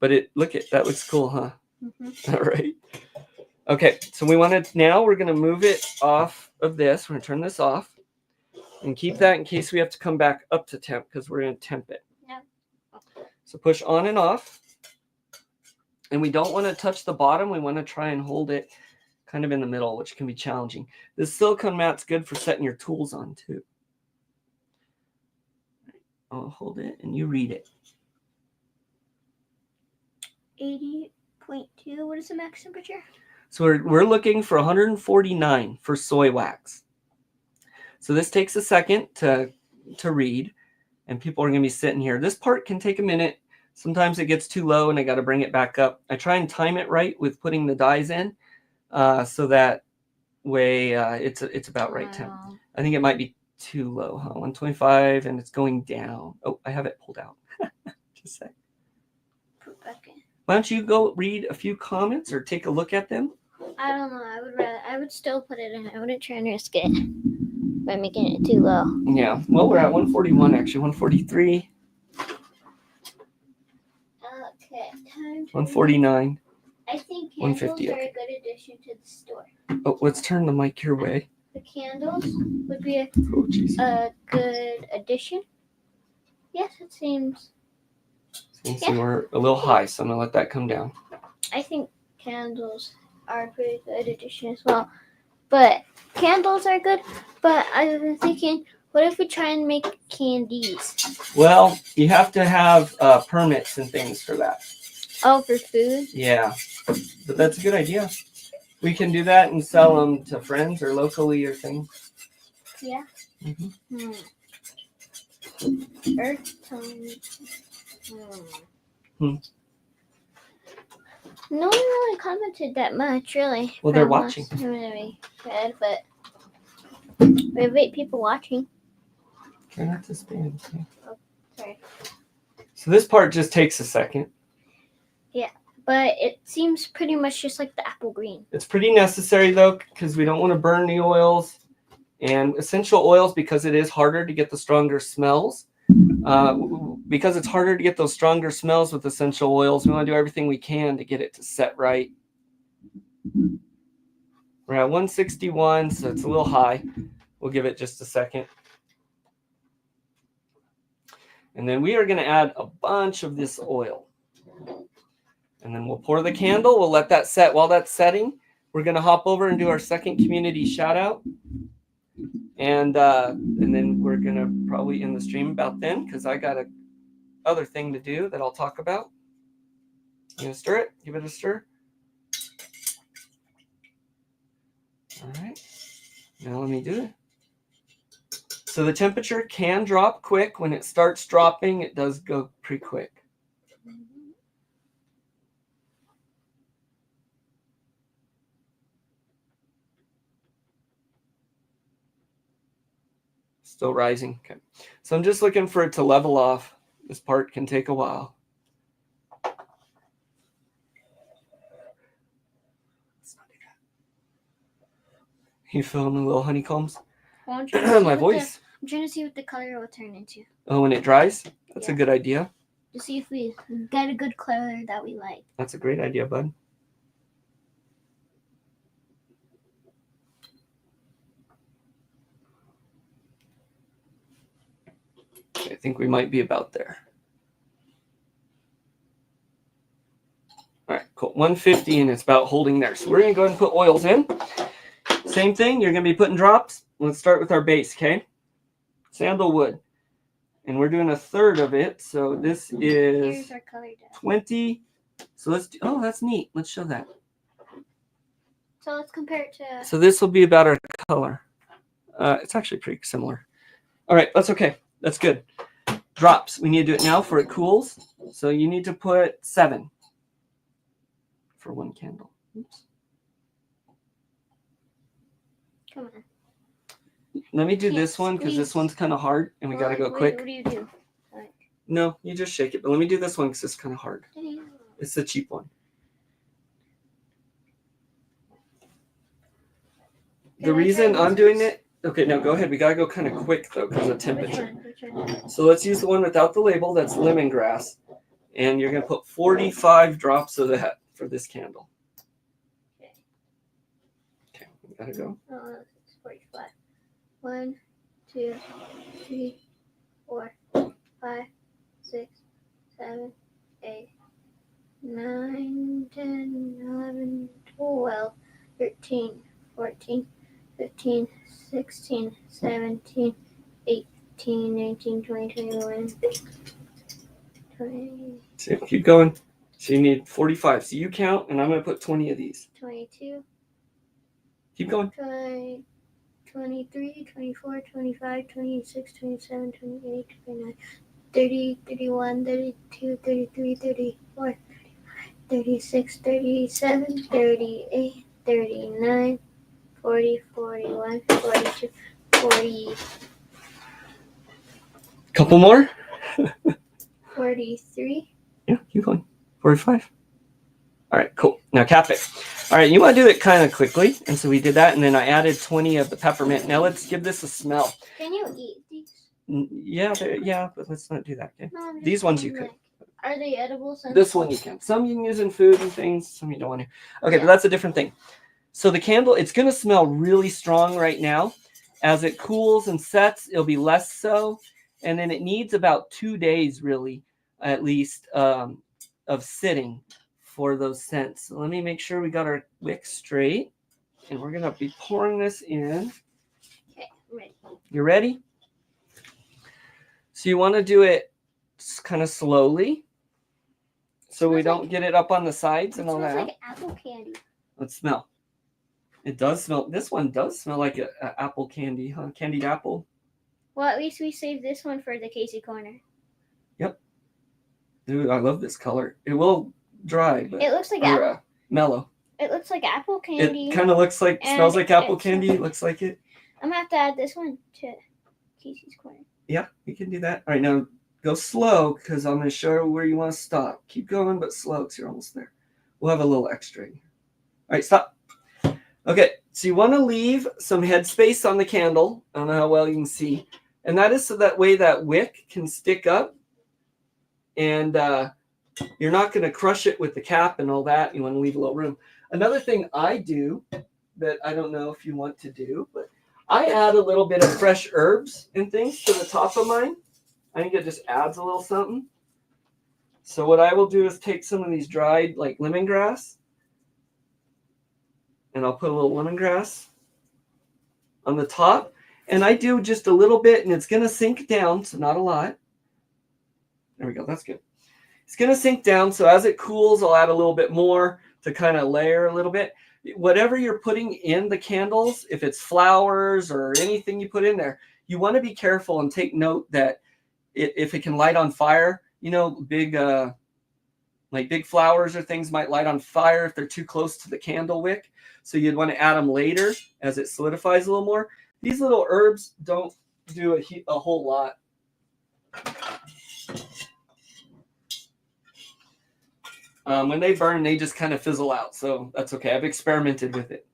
But that looks cool, huh? All right. Okay, so now we're going to move it off of this. We're going to turn this off and keep that in case we have to come back up to temp, because we're going to temp it. Yeah. So push on and off. And we don't want to touch the bottom. We want to try and hold it kind of in the middle, which can be challenging. This silicone mat's good for setting your tools on too. I'll hold it and you read it. 80.2. What is the max temperature? So we're looking for 149 for soy wax. So this takes a second to read, and people are going to be sitting here. This part can take a minute. Sometimes it gets too low and I got to bring it back up. I try and time it right with putting the dyes in, so that way it's about right temp. I think it might be too low, huh? 125, and it's going down. Oh, I have it pulled out. Just a sec. Put back in. Why don't you go read a few comments or take a look at them? I don't know. I would still put it in. I wouldn't try and risk it by making it too low. Yeah. Well, we're at 141 actually. 143. Okay. Time to 149. I think candles 150, are a good addition to the store. Oh, let's turn the mic your way. The candles would be a good addition. Yes, it seems. Since we're a little high, so I'm gonna let that come down. I think candles are a pretty good addition as well. But candles are good. But I've been thinking, what if we try and make candies? Well, you have to have permits and things for that. Oh, for food? Yeah, but that's a good idea. We can do that and sell them to friends or locally or things. Yeah. Mm-hmm. Earth tone. No one really commented that much, really. Well, they're watching. Really bad, but we have 8 people watching. Try not to spin. Okay. Oh, sorry. So this part just takes a second. Yeah, but it seems pretty much just like the apple green. It's pretty necessary though, because we don't want to burn the oils. And essential oils, because it is harder to get the stronger smells. Because it's harder to get those stronger smells with essential oils, we want to do everything we can to get it to set right. We're at 161, so it's a little high. We'll give it just a second. And then we are going to add a bunch of this oil. And then we'll pour the candle. We'll let that set. While that's setting, we're going to hop over and do our second community shout out. And then we're going to probably end the stream about then, because I got a other thing to do that I'll talk about. You gonna stir it? Give it a stir. All right. Now let me do it. So the temperature can drop quick. When it starts dropping, it does go pretty quick. Still rising. Okay. So I'm just looking for it to level off. This part can take a while. Let's not do that. You feeling the little honeycombs? Well, I'm trying to see My what voice. I'm trying to see what the color will turn into. Oh, when it dries? That's a Yeah. good idea. To see if we get a good color that we like. That's a great idea, bud. Okay, I think we might be about there. All right, cool. 150, and it's about holding there. So we're going to go ahead and put oils in. Same thing. You're going to be putting drops. Let's start with our base, okay? Sandalwood. And we're doing a third of it. So this is Here's our color dye. 20. So let's do, oh, that's neat. Let's show that. So let's compare it to. So this will be about our color. It's actually pretty similar. All right, that's okay. That's good. Drops. We need to do it now for it cools. So you need to put 7 for one candle. Oops. Come on. Let me do Can't this one because this squeeze. one's kind of hard and we got to go quick. What do you do? Like, No, you just shake it. But let me do this one because it's kind of hard. It's the cheap one. The reason I'm doing it. Okay, now go ahead. We got to go kind of quick though because of temperature. Which one? So let's use the one without the label. That's lemongrass. And you're going to put 45 drops of that for this candle. Okay, we got to go. Oh, it's 45. 1, 2, 3, 4, 5, 6, 7, 8, 9, 10, 11, 12, 13, 14, 15, 16, 17, 18, 19, 20, 21, 20, So keep going. So you need 45. So you count, and I'm going to put 20 of these. 22, Keep going. 23, 24, 25, 26, 27, 28, 29, 30, 31, 32, 33, 34, 35, 36, 37, 38, 39, 40, 41, 42, 40, Couple more. 43. Yeah, keep going. 45. All right, cool. Now cap it. All right, you want to do it kind of quickly. And so we did that, and then I added 20 of the peppermint. Now let's give this a smell. Can you eat these? Yeah, but let's not do that, okay? No, I'm just These ones you saying, could. like, are they edible? This one you can. Some you can use in food and things. Some you don't want to. Okay, Yeah. but that's a different thing. So the candle, it's going to smell really strong right now. As it cools and sets, it'll be less so. And then it needs about 2 days, really, at least, of sitting for those scents. So let me make sure we got our wick straight. And we're going to be pouring this in. Okay, I'm ready. You ready? So you want to do it kind of slowly so we don't get it up on the sides and all It that. smells like apple candy. Let's smell. It does smell. This one does smell like a apple candy, huh? Candied apple. Well, at least we saved this one for the Casey corner. Yep. Dude, I love this color. It will dry, but It looks like or, apple. mellow. It looks like apple candy. It kind of looks like, and smells like apple it candy. smells- Looks like it. I'm gonna have to add this one to Casey's corner. Yeah, you can do that. All right, now go slow because I'm going to show you where you want to stop. Keep going, but slow because you're almost there. We'll have a little extra in here. All right, stop. Okay, so you want to leave some headspace on the candle. I don't know how well you can see. And that is so that way that wick can stick up. And you're not going to crush it with the cap and all that. You want to leave a little room. Another thing I do that I don't know if you want to do, but I add a little bit of fresh herbs and things to the top of mine. I think it just adds a little something. So what I will do is take some of these dried like lemongrass, and I'll put a little lemongrass on the top. And I do just a little bit, and it's going to sink down, so not a lot. There we go. That's good. It's going to sink down, so as it cools, I'll add a little bit more to kind of layer a little bit. Whatever you're putting in the candles, if it's flowers or anything you put in there, you want to be careful and take note that if it can light on fire, you know, big Like big flowers or things might light on fire if they're too close to the candle wick. So you'd want to add them later as it solidifies a little more. These little herbs don't do a whole lot. When they burn, they just kind of fizzle out. So that's okay. I've experimented with it.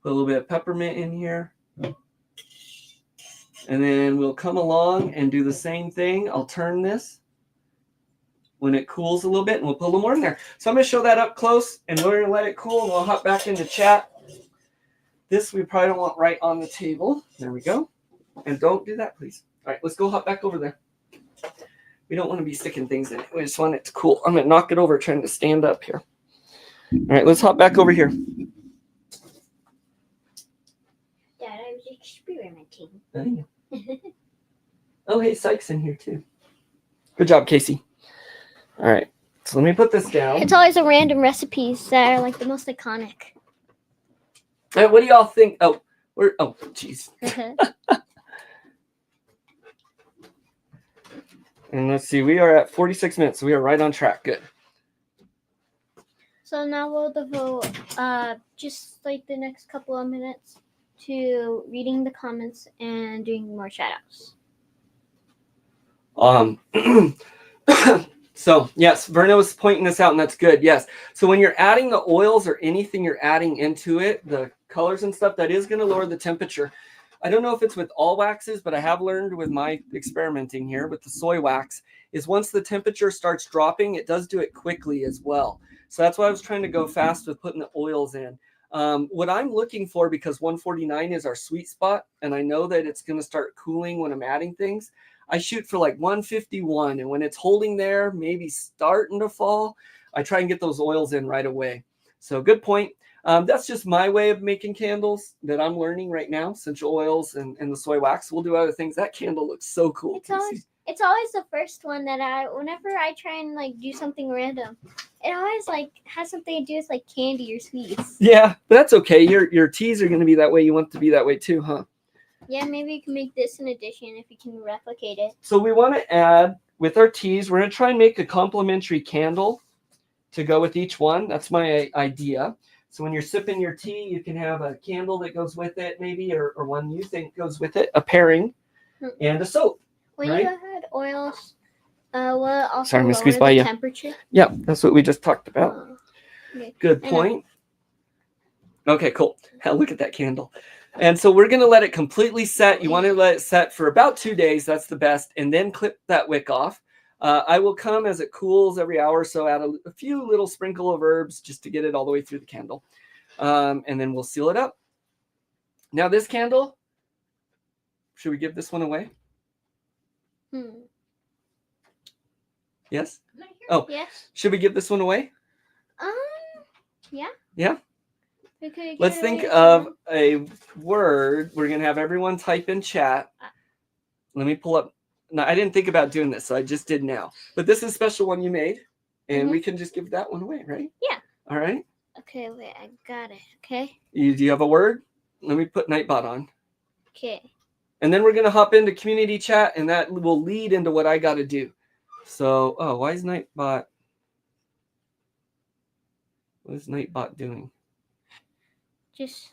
Put a little bit of peppermint in here. And then we'll come along and do the same thing. I'll turn this when it cools a little bit, and we'll put a little more in there. So I'm going to show that up close, and we're going to let it cool, and we'll hop back into chat. This we probably don't want right on the table. There we go. And don't do that, please. All right, let's go hop back over there. We don't want to be sticking things in it. We just want it to cool. I'm going to knock it over trying to stand up here. All right, let's hop back over here. Dad, I was experimenting. Oh, hey, Sykes in here too. Good job, Casey. All right, so let me put this down. It's always the random recipes that are like the most iconic. Hey, what do y'all think? Oh, jeez. And let's see, we are at 46 minutes, so we are right on track. Good. So now we'll devote just like the next couple of minutes to reading the comments and doing more shout-outs. So yes, Verna was pointing this out, and that's good. Yes. So when you're adding the oils or anything you're adding into it, the colors and stuff, that is going to lower the temperature. I don't know if it's with all waxes, but I have learned with my experimenting here with the soy wax is once the temperature starts dropping, it does do it quickly as well. So that's why I was trying to go fast with putting the oils in. What I'm looking for, because 149 is our sweet spot, and I know that it's going to start cooling when I'm adding things, I shoot for like 151. And when it's holding there, maybe starting to fall, I try and get those oils in right away. So good point. That's just my way of making candles that I'm learning right now. Essential oils and the soy wax. We'll do other things. That candle looks so cool. It's always the first one that whenever I try and like do something random, it always like has something to do with like candy or sweets. Yeah, but that's okay. Your teas are going to be that way. You want it to be that way too, huh? Yeah, maybe you can make this in addition if you can replicate it. So we want to add with our teas, we're going to try and make a complimentary candle to go with each one. That's my idea. So when you're sipping your tea, you can have a candle that goes with it, maybe, or one you think goes with it, a pairing, and a soap. When right? you had oils, will it also Sorry, I'm gonna lower squeeze by the you. temperature? Yeah, that's what we just talked about. Okay. Good point. Okay, cool. Look at that candle. And so we're going to let it completely set. You want to let it set for about 2 days. That's the best. And then clip that wick off. I will come as it cools every hour or so, add a few little sprinkle of herbs just to get it all the way through the candle. And then we'll seal it up. Now this candle, should we give this one away? Yes? Oh, yes. Should we give this one away? Yeah. Yeah? Let's think of a word. We're going to have everyone type in chat. Let me pull up. No, I didn't think about doing this, so I just did now. But this is a special one you made, and we can just give that one away, right? Yeah. All right. Okay, wait, I got it. Okay. Do you have a word? Let me put Nightbot on. Okay. And then we're going to hop into community chat, and that will lead into what I got to do. So, why is Nightbot? What is Nightbot doing? This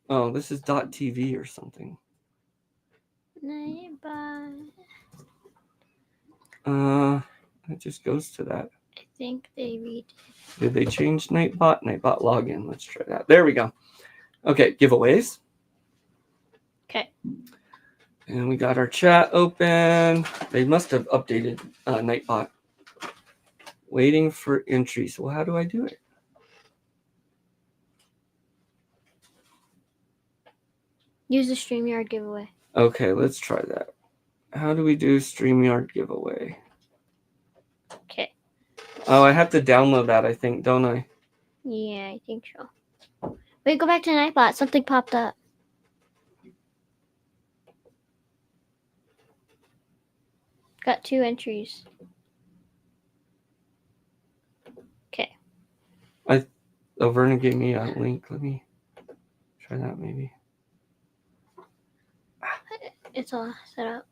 is .tv or something. Nightbot. It just goes to that. I think they read. Did they change Nightbot? Nightbot login. Let's try that. There we go. Okay, giveaways. Okay. And we got our chat open. They must have updated Nightbot. Waiting for entries. Well, how do I do it? Use the StreamYard giveaway. Okay, let's try that. How do we do StreamYard giveaway? Okay. Oh, I have to download that, I think, don't I? Yeah, I think so. Wait, go back to Nightbot. Something popped up. Got 2 entries. Okay. Verna gave me a link. Let me try that maybe. It's all set up.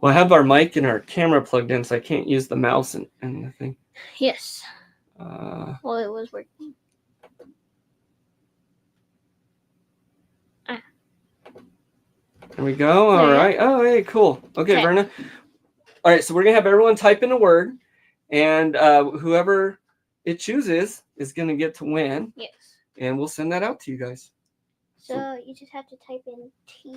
Well, I have our mic and our camera plugged in, so I can't use the mouse and the thing. Yes. Uh, Well, it was working. there we go. All right. Oh, hey, cool. Okay, Verna. All right, so we're going to have everyone type in a word, and whoever it chooses is going to get to win. Yes. And we'll send that out to you guys. So you just have to type in T.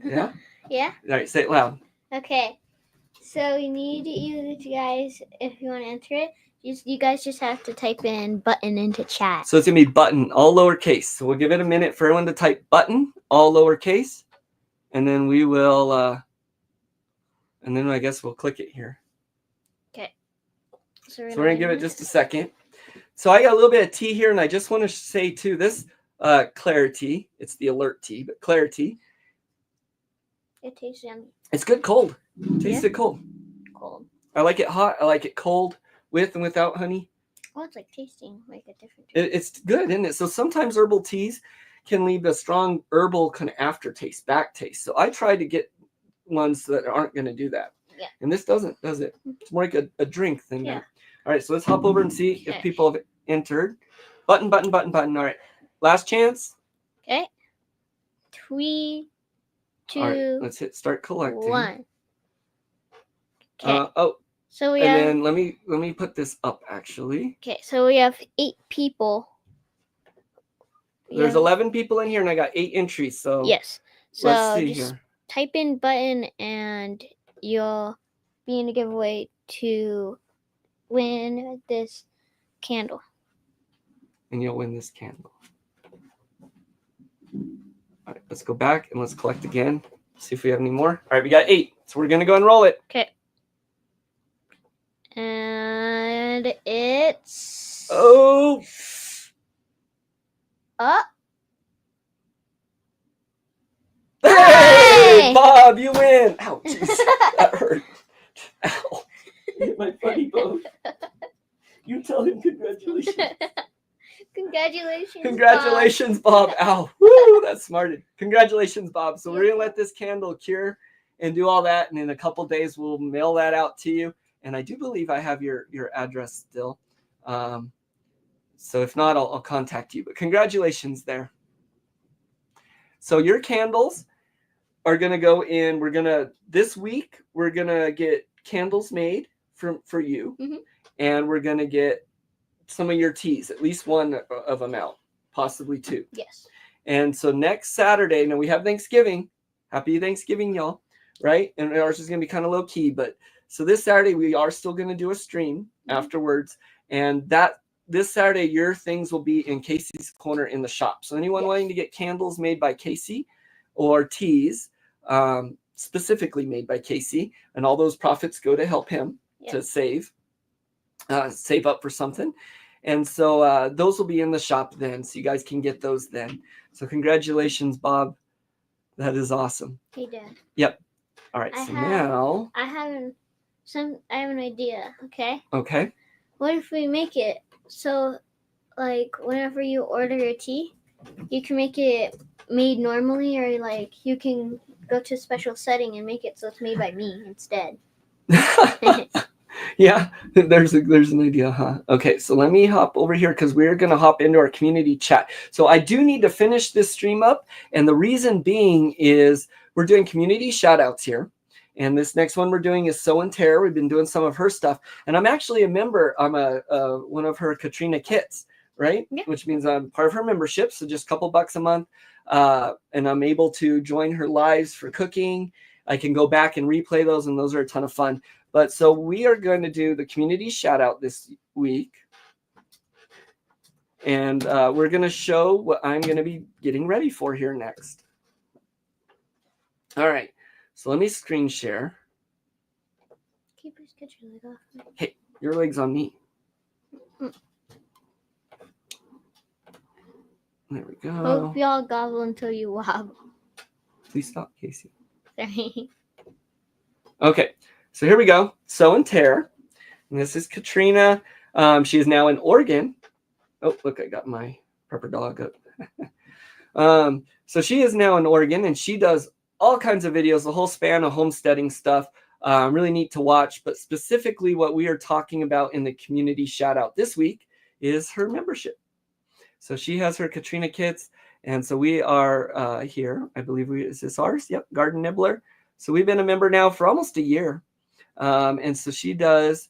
Yeah? Yeah? All right, say it loud. Okay. So you need you guys, if you want to enter it, you guys just have to type in button into chat. So it's going to be button, all lowercase. So we'll give it a minute for everyone to type button, all lowercase. And then we will, and then I guess we'll click it here. Okay. So we're going to give it just a second. So I got a little bit of tea here, and I just want to say, too, this Clarity, it's the alert tea, but Clarity. It tastes yummy. It's good cold. Taste it cold. Cold. I like it hot. I like it cold with and without honey. Oh, it's like tasting like a different taste. It's good, isn't it? So sometimes herbal teas can leave a strong herbal kind of aftertaste, back taste. So I try to get ones that aren't going to do that. Yeah. And this doesn't, does it? It's more like a drink than that. All right, so let's hop over and see if people have entered. Button, button, button, button. All right. Last chance. Okay. 3, 2, all right, let's hit start collecting. 1. Okay. So we and have, then let me put this up actually. Okay, so we have 8 people. There's 11 people in here, and I got 8 entries. So yes. So let's see just here. Type in button, and you'll be in a giveaway to win this candle. And you'll win this candle. All right, let's go back and let's collect again. See if we have any more. All right, we got 8. So we're gonna go and roll it. Okay. And it's up. Hey, Bob, you win. Ow, jeez, that hurt. Ow, hit my funny bone. You tell him congratulations. Congratulations, Bob. Ow, woo, that's smarted. Congratulations, Bob. So we're gonna let this candle cure and do all that, and in a couple days we'll mail that out to you. And I do believe I have your address still. So if not, I'll contact you. But congratulations there. So your candles are going to go in. This week, we're going to get candles made for you. Mm-hmm. And we're going to get some of your teas, at least one of them out, possibly 2. Yes. And so next Saturday, now we have Thanksgiving. Happy Thanksgiving, y'all. Right? And ours is going to be kind of low key, but so this Saturday, we are still going to do a stream afterwards. And this Saturday, your things will be in Casey's Corner in the shop. So anyone wanting to get candles made by Casey or teas, specifically made by Casey, and all those profits go to help him to save up for something. And so those will be in the shop then. So you guys can get those then. So congratulations, Bob. That is awesome. Hey, Dad. Yep. All right. Now I have an idea. Okay. Okay. What if we make it so, like, whenever you order your tea, you can make it made normally, or like you can go to a special setting and make it so it's made by me instead. Yeah, there's an idea, huh? Okay, so let me hop over here because we're going to hop into our community chat. So I do need to finish this stream up, and the reason being is we're doing community shout outs here. And this next one we're doing is Sow Tare. We've been doing some of her stuff, and I'm actually a member. I'm one of her Katrina kits, right? Yeah. Which means I'm part of her membership, so just a couple bucks a month, and I'm able to join her lives for cooking. I can go back and replay those, and those are a ton of fun. But so we are going to do the community shout out this week, and we're going to show what I'm going to be getting ready for here next. All right. So let me screen share. Keep your leg off. Hey, your leg's on me. There we go. Hope y'all gobble until you wobble. Please stop, Casey. Sorry. Okay, so here we go. Sow Tare. And this is Katrina. She is now in Oregon. Oh, look, I got my pepper dog up. So she is now in Oregon, and she does all kinds of videos, the whole span of homesteading stuff. Really neat to watch. But specifically, what we are talking about in the community shout out this week is her membership. So she has her Katrina kits, and so we are here. I believe is this ours? Yep, Garden Nibbler. So we've been a member now for almost a year, and so she does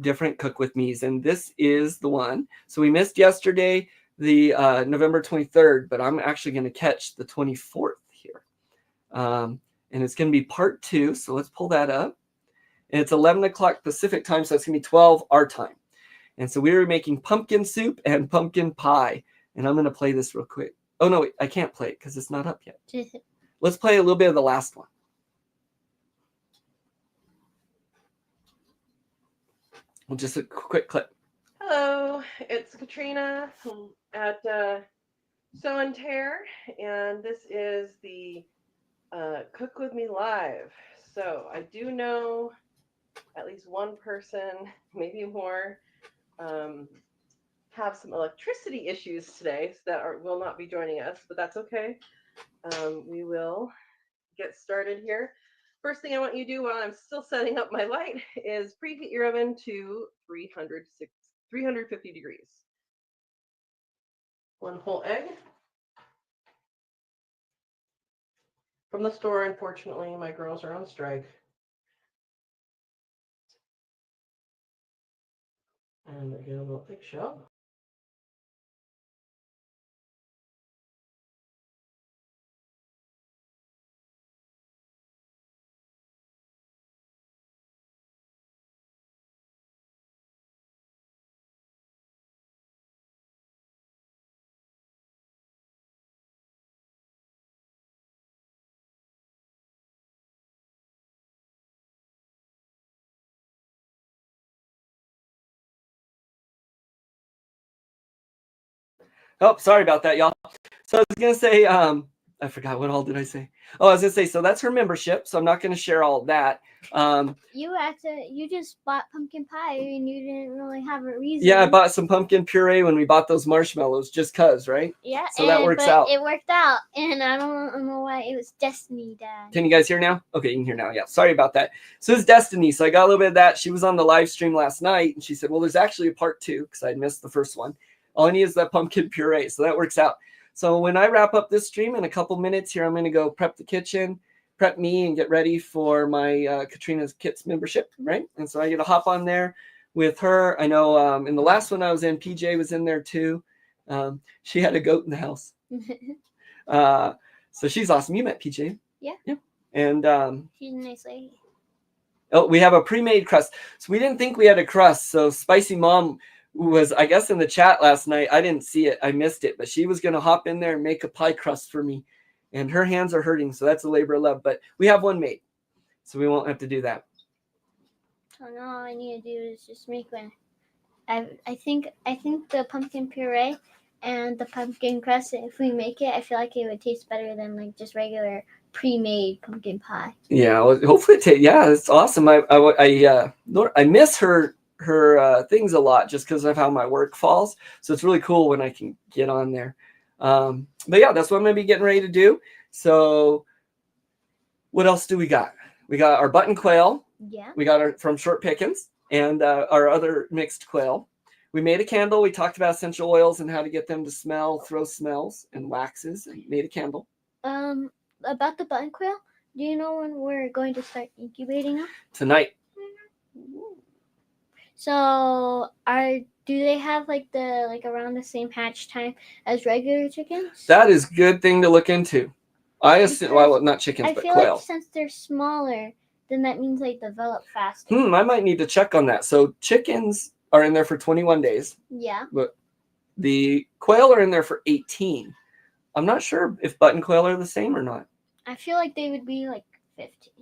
different cook with me's, and this is the one. So we missed yesterday, the November 23rd, but I'm actually going to catch the 24th here, and it's going to be part 2. So let's pull that up, and it's 11 o'clock Pacific time, so it's going to be 12 our time. And so we were making pumpkin soup and pumpkin pie, and I'm going to play this real quick. Oh no, wait, I can't play it because it's not up yet. Let's play a little bit of the last one. Well, just a quick clip. Hello, it's Katrina at Sow Tare, and this is the Cook With Me Live. So I do know at least one person, maybe more, have some electricity issues today that will not be joining us, but that's okay. We will get started here. First thing I want you to do while I'm still setting up my light is preheat your oven to 350 degrees. 1 whole egg. From the store, unfortunately, my girls are on strike. And I get a little eggshell. Oh, sorry about that, y'all. So I was going to say, I forgot what all did I say. Oh, I was going to say, so that's her membership. So I'm not going to share all of that. You just bought pumpkin pie and you didn't really have a reason. Yeah, I bought some pumpkin puree when we bought those marshmallows, just cause, right? Yeah, so that works out. It worked out, and I don't know why. It was destiny, Dad. Can you guys hear now? Okay, you can hear now. Yeah, sorry about that. So it's Destiny. So I got a little bit of that. She was on the live stream last night, and she said, well, there's actually a part 2 because I missed the first one. All I need is that pumpkin puree, so that works out. So when I wrap up this stream in a couple minutes here, I'm going to go prep the kitchen, prep me, and get ready for my Katrina's Kits membership, right? And so I get to hop on there with her. I know in the last one I was in, PJ was in there too. She had a goat in the house. So she's awesome. You met PJ. Yeah. Yeah. And she's a nice lady. Oh, we have a pre-made crust. So we didn't think we had a crust. So Spicy Mom was, I guess, in the chat last night. I didn't see it. I missed it. But she was going to hop in there and make a pie crust for me. And her hands are hurting. So that's a labor of love. But we have one made. So we won't have to do that. So now all I need to do is just make one. I think the pumpkin puree and the pumpkin crust, if we make it, I feel like it would taste better than like just regular pre-made pumpkin pie. Yeah, well, hopefully yeah, it's awesome. I miss her things a lot just because of how my work falls. So it's really cool when I can get on there. But yeah, that's what I'm gonna be getting ready to do. So what else do we got? We got our button quail. Yeah. We got our from Short Pickens and our other mixed quail. We made a candle. We talked about essential oils and how to get them to smell, throw smells and waxes, and made a candle. About the button quail, do you know when we're going to start incubating them? Tonight. So do they have like around the same hatch time as regular chickens? That is a good thing to look into. I assume, well, not chickens, but quail. I feel like since they're smaller, then that means they develop faster. I might need to check on that. So chickens are in there for 21 days. Yeah. But the quail are in there for 18. I'm not sure if button quail are the same or not. I feel like they would be like 15.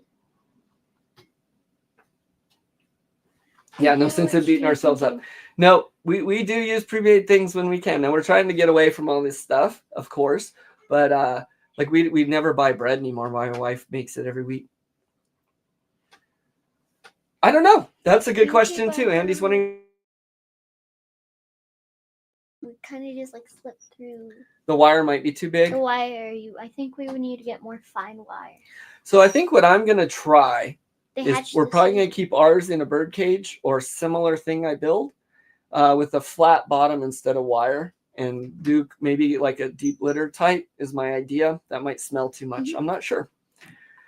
Yeah, no sense in beating ourselves up. No, we do use pre-made things when we can. Now we're trying to get away from all this stuff, of course. But like we never buy bread anymore. My wife makes it every week. I don't know. That's a good question too. Andy's wondering. kind of just like slip through The wire might be too big. the wire. I think we would need to get more fine wire. So I think what I'm gonna try They is hatch we're the probably same- gonna keep ours in a bird cage or similar thing I build with a flat bottom instead of wire, and do maybe like a deep litter type is my idea. That might smell too much. Mhm. I'm not sure.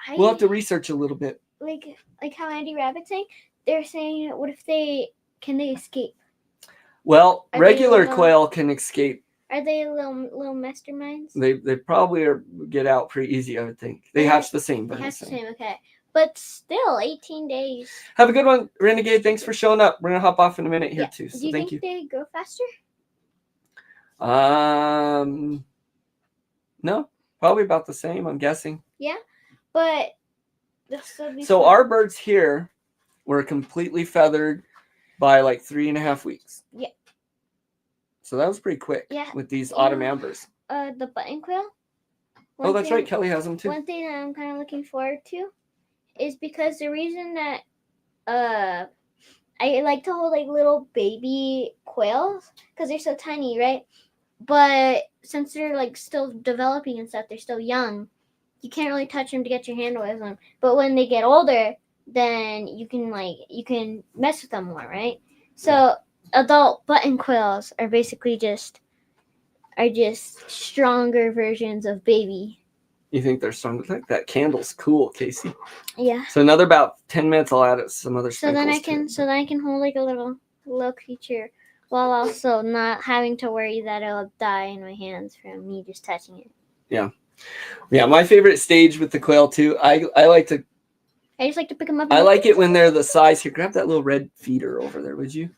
I, We'll have to research a little bit. like how Andy Rabbit's saying. They're saying, what if can they escape? Well, Are they regular little- quail can escape. Are they little masterminds? They probably get out pretty easy, I would think. They Yeah, hatch the same. They Vern hatch is the saying. same, okay. But still, 18 days. Have a good one, Renegade. Thanks for showing up. We're gonna hop off in a minute here Yeah. too. So Do you thank think you. they grow faster? No, probably about the same. I'm guessing. Yeah, but they'll still be. So fun. our birds here were completely feathered by like 3.5 weeks. Yeah. So that was pretty quick. Yeah. With these autumn ambers. The button quail. Oh, that's right. Kelly has them too. One thing that I'm kind of looking forward to is because the reason that I like to hold like little baby quails because they're so tiny, right? But since they're like still developing and stuff, they're still young. You can't really touch them to get your hand away from them. But when they get older, then you can mess with them more, right? So adult button quails are basically just stronger versions of baby. You think they're strong? That candle's cool, Casey. Yeah. So another about 10 minutes, I'll add some other So then sprinkles to it. I can hold like a little creature while also not having to worry that it'll die in my hands from me just touching it. Yeah, my favorite stage with the quail too. I like to. I just like to pick them up. I like it when they're the size. Here, grab that little red feeder over there, would you?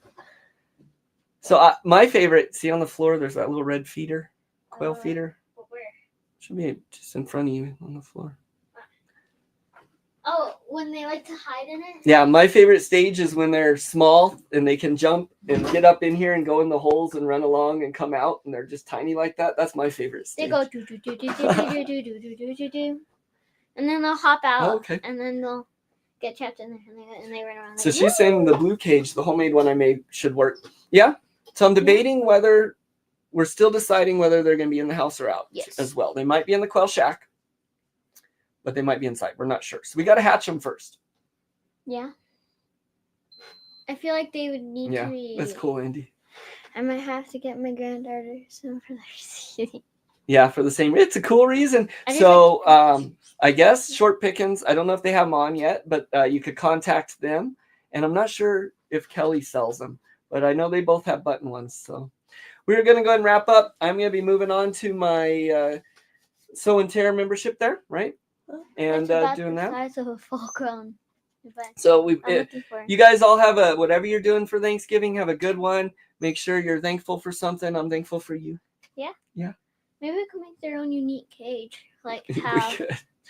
So my favorite. See on the floor, there's that little red feeder, quail feeder. Where? Should be just in front of you on the floor. Oh, when they like to hide in it? Yeah, my favorite stage is when they're small and they can jump and get up in here and go in the holes and run along and come out and they're just tiny like that. That's my favorite stage. They go do do do do do do do do do do do, and then they'll hop out. Oh, okay. And then they'll get trapped in there and they run around. So like, she's saying the blue cage, the homemade one I made, should work. Yeah. So I'm debating whether we're still deciding whether they're going to be in the house or out as well. They might be in the quail shack, but they might be inside. We're not sure. So we got to hatch them first. Yeah. I feel like they would need to be. That's cool, Andy. I might have to get my granddaughter some for the Yeah, for the same. It's a cool reason. I just So I guess Short Pickens, I don't know if they have them on yet, but you could contact them. And I'm not sure if Kelly sells them, but I know they both have button ones. So we're going to go ahead and wrap up. I'm going to be moving on to my Sow Tare membership there, right? And doing that. Size of a full grown. So you guys all have whatever you're doing for Thanksgiving, have a good one. Make sure you're thankful for something. I'm thankful for you. Yeah. Yeah. Maybe we can make their own unique cage, like how.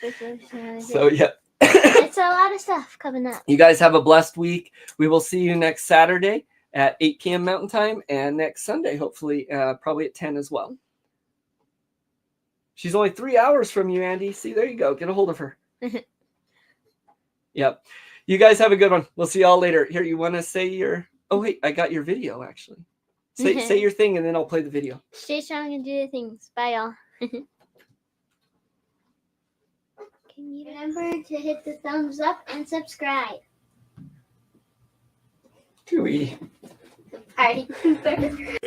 We could. So So yeah. it's a lot of stuff coming up. You guys have a blessed week. We will see you next Saturday at 8 p.m. Mountain Time and next Sunday, hopefully, probably at 10 as well. She's only 3 hours from you, Andy. See, there you go. Get a hold of her. Yep. You guys have a good one. We'll see y'all later. Here, you want to say your... Oh, wait, I got your video, actually. Say your thing, and then I'll play the video. Stay strong and do the things. Bye, y'all. Remember to hit the thumbs up and subscribe. Gooey. Party pooper.